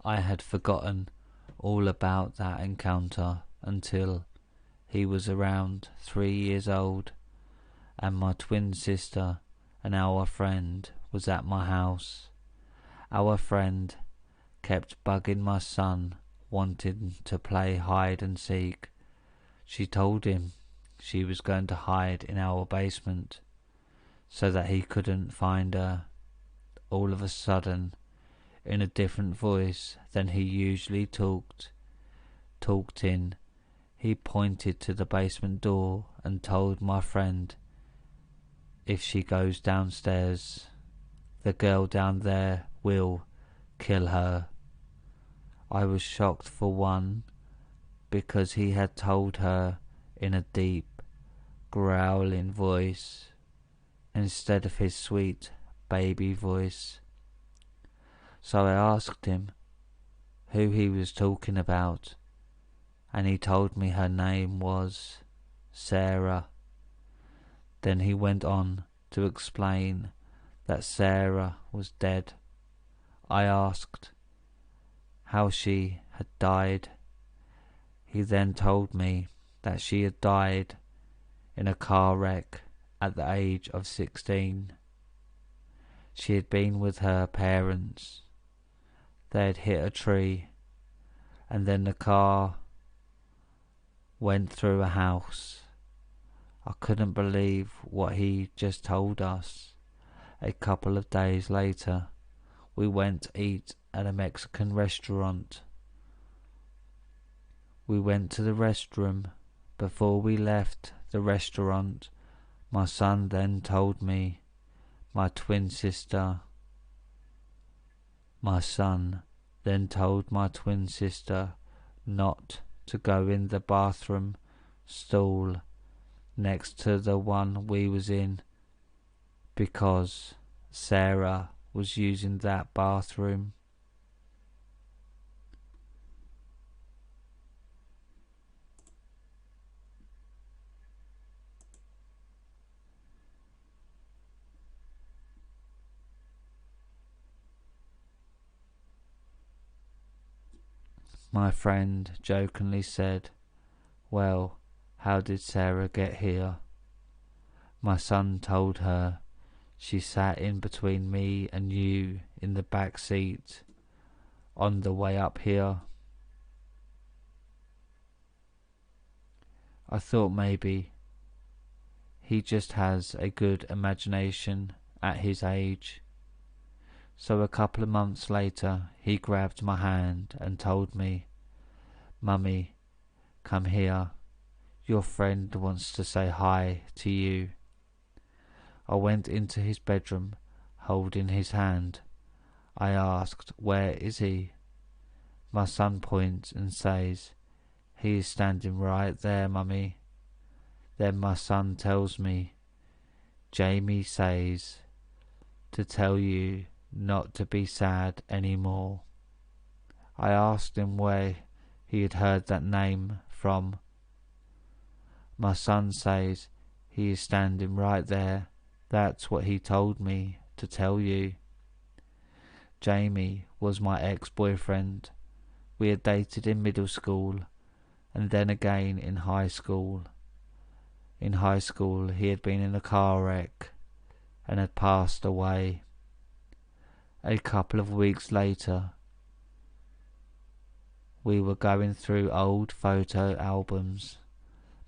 I had forgotten all about that encounter until he was around 3 years old, and my twin sister and our friend was at my house. Our friend kept bugging my son, wanting to play hide and seek. She told him she was going to hide in our basement so that he couldn't find her. All of a sudden, in a different voice than he usually talked in, he pointed to the basement door and told my friend, if she goes downstairs, the girl down there will kill her. I was shocked for one, because he had told her in a deep, growling voice instead of his sweet baby voice. So I asked him who he was talking about, and he told me her name was Sarah. Then he went on to explain that Sarah was dead. I asked how she had died. He then told me that she had died in a car wreck at the age of 16. She had been with her parents. They had hit a tree, and then the car went through a house. I couldn't believe what he just told us. A couple of days later, we went to eat at a Mexican restaurant. We went to the restroom. Before we left the restaurant, my son then told me my twin sister. My son then told my twin sister not to go in the bathroom stall next to the one we was in, because Sarah was using that bathroom. My friend jokingly said, well, how did Sarah get here? My son told her she sat in between me and you in the back seat on the way up here. I thought maybe he just has a good imagination at his age. So a couple of months later, he grabbed my hand and told me, Mummy, come here. Your friend wants to say hi to you. I went into his bedroom, holding his hand. I asked, where is he? My son points and says, he is standing right there, Mummy. Then my son tells me, Jamie says to tell you not to be sad anymore. I asked him where he had heard that name from. My son says he is standing right there. That's what he told me to tell you. Jamie was my ex-boyfriend. We had dated in middle school and then again in high school. In high school, he had been in a car wreck and had passed away. A couple of weeks later, we were going through old photo albums.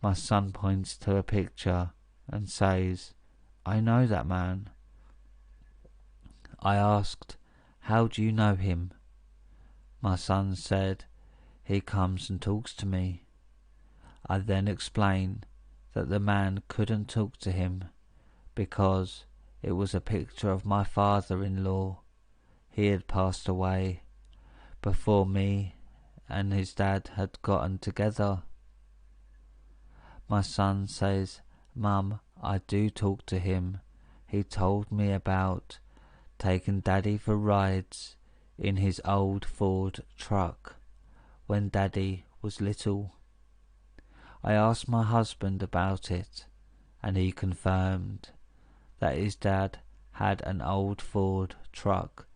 My son points to a picture and says, "I know that man." I asked, "How do you know him?" My son said, "He comes and talks to me." I then explained that the man couldn't talk to him because it was a picture of my father-in-law. He had passed away before me and his dad had gotten together. My son says, "Mum, I do talk to him. He told me about taking Daddy for rides in his old Ford truck when Daddy was little." I asked my husband about it, and he confirmed that his dad had an old Ford truck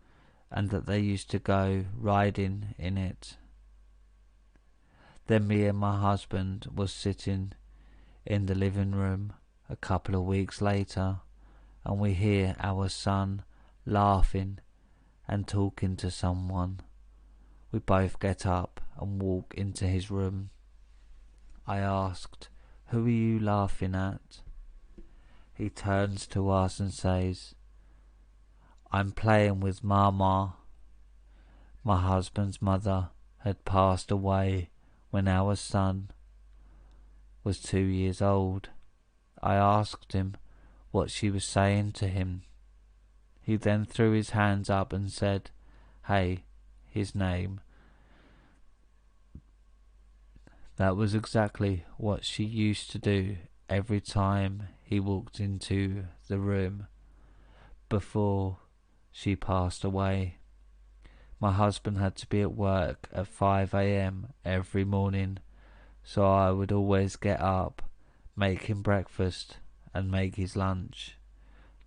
and that they used to go riding in it. Then me and my husband was sitting in the living room a couple of weeks later, and we hear our son laughing and talking to someone. We both get up and walk into his room. I asked, "Who are you laughing at?" He turns to us and says, "I'm playing with Mama." My husband's mother had passed away when our son was 2 years old. I asked him what she was saying to him. He then threw his hands up and said, "Hey," his name. That was exactly what she used to do every time he walked into the room before she passed away. My husband had to be at work at 5 a.m. every morning, so I would always get up, make him breakfast and make his lunch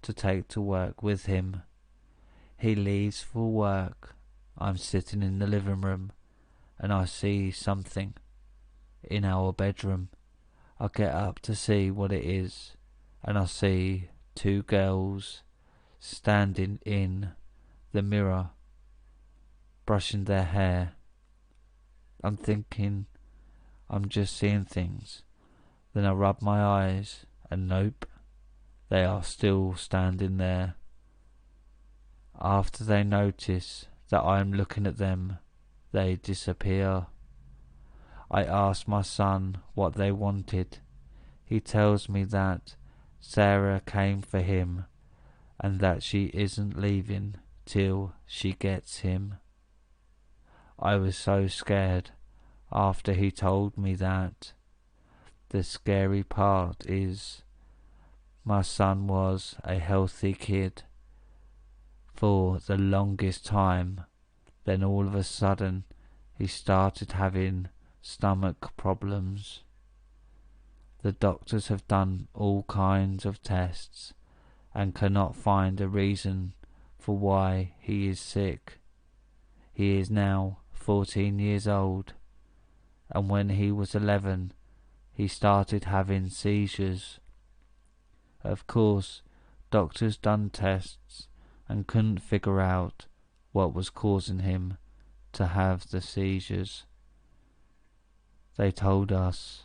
to take to work with him. He leaves for work. I'm sitting in the living room and I see something in our bedroom. I get up to see what it is, and I see two girls standing in the mirror, brushing their hair. I'm thinking I'm just seeing things. Then I rub my eyes, and nope, they are still standing there. After they notice that I am looking at them, they disappear. I ask my son what they wanted. He tells me that Sarah came for him and that she isn't leaving till she gets him. I was so scared after he told me that. The scary part is my son was a healthy kid for the longest time. Then all of a sudden he started having stomach problems. The doctors have done all kinds of tests and cannot find a reason for why he is sick. He is now 14 years old, and when he was 11 he started having seizures. Of course, doctors done tests and couldn't figure out what was causing him to have the seizures. They told us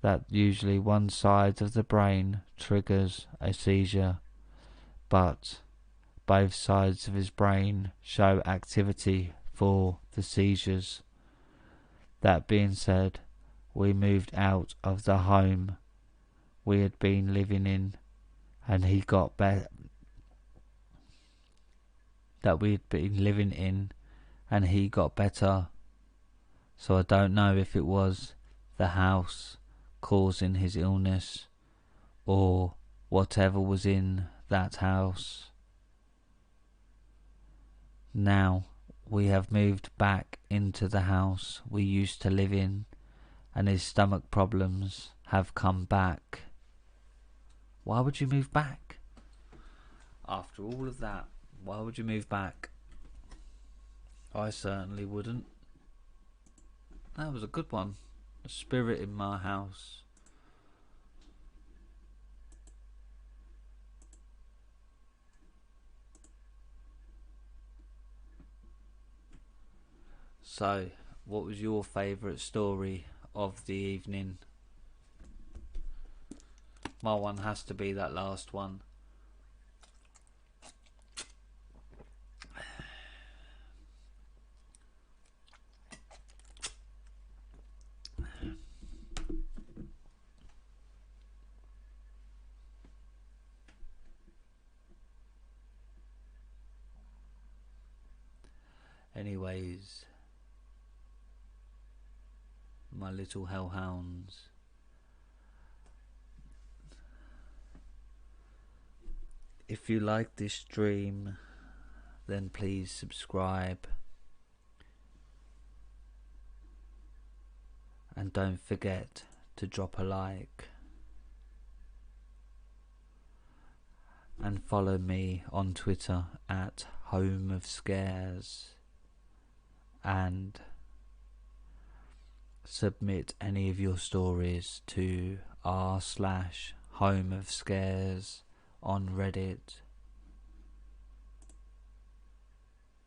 that usually one side of the brain triggers a seizure, but both sides of his brain show activity for the seizures. That being said, we moved out of the home we had been living in, and he got better. That we had been living in, and he got better. So I don't know if it was the house causing his illness or whatever was in that house. Now we have moved back into the house we used to live in, and his stomach problems have come back. Why would you move back? After all of that, why would you move back? I certainly wouldn't. That was a good one. A spirit in my house. So, what was your favourite story of the evening? My one has to be that last one. Anyways, my little hellhounds, if you like this stream, then please subscribe. And don't forget to drop a like. And follow me on Twitter at homeofscares. And submit any of your stories to r/homeofscares on Reddit.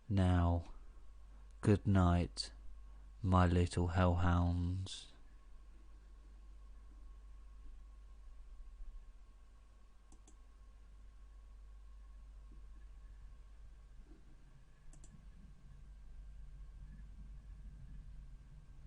Now, good night, my little hellhounds.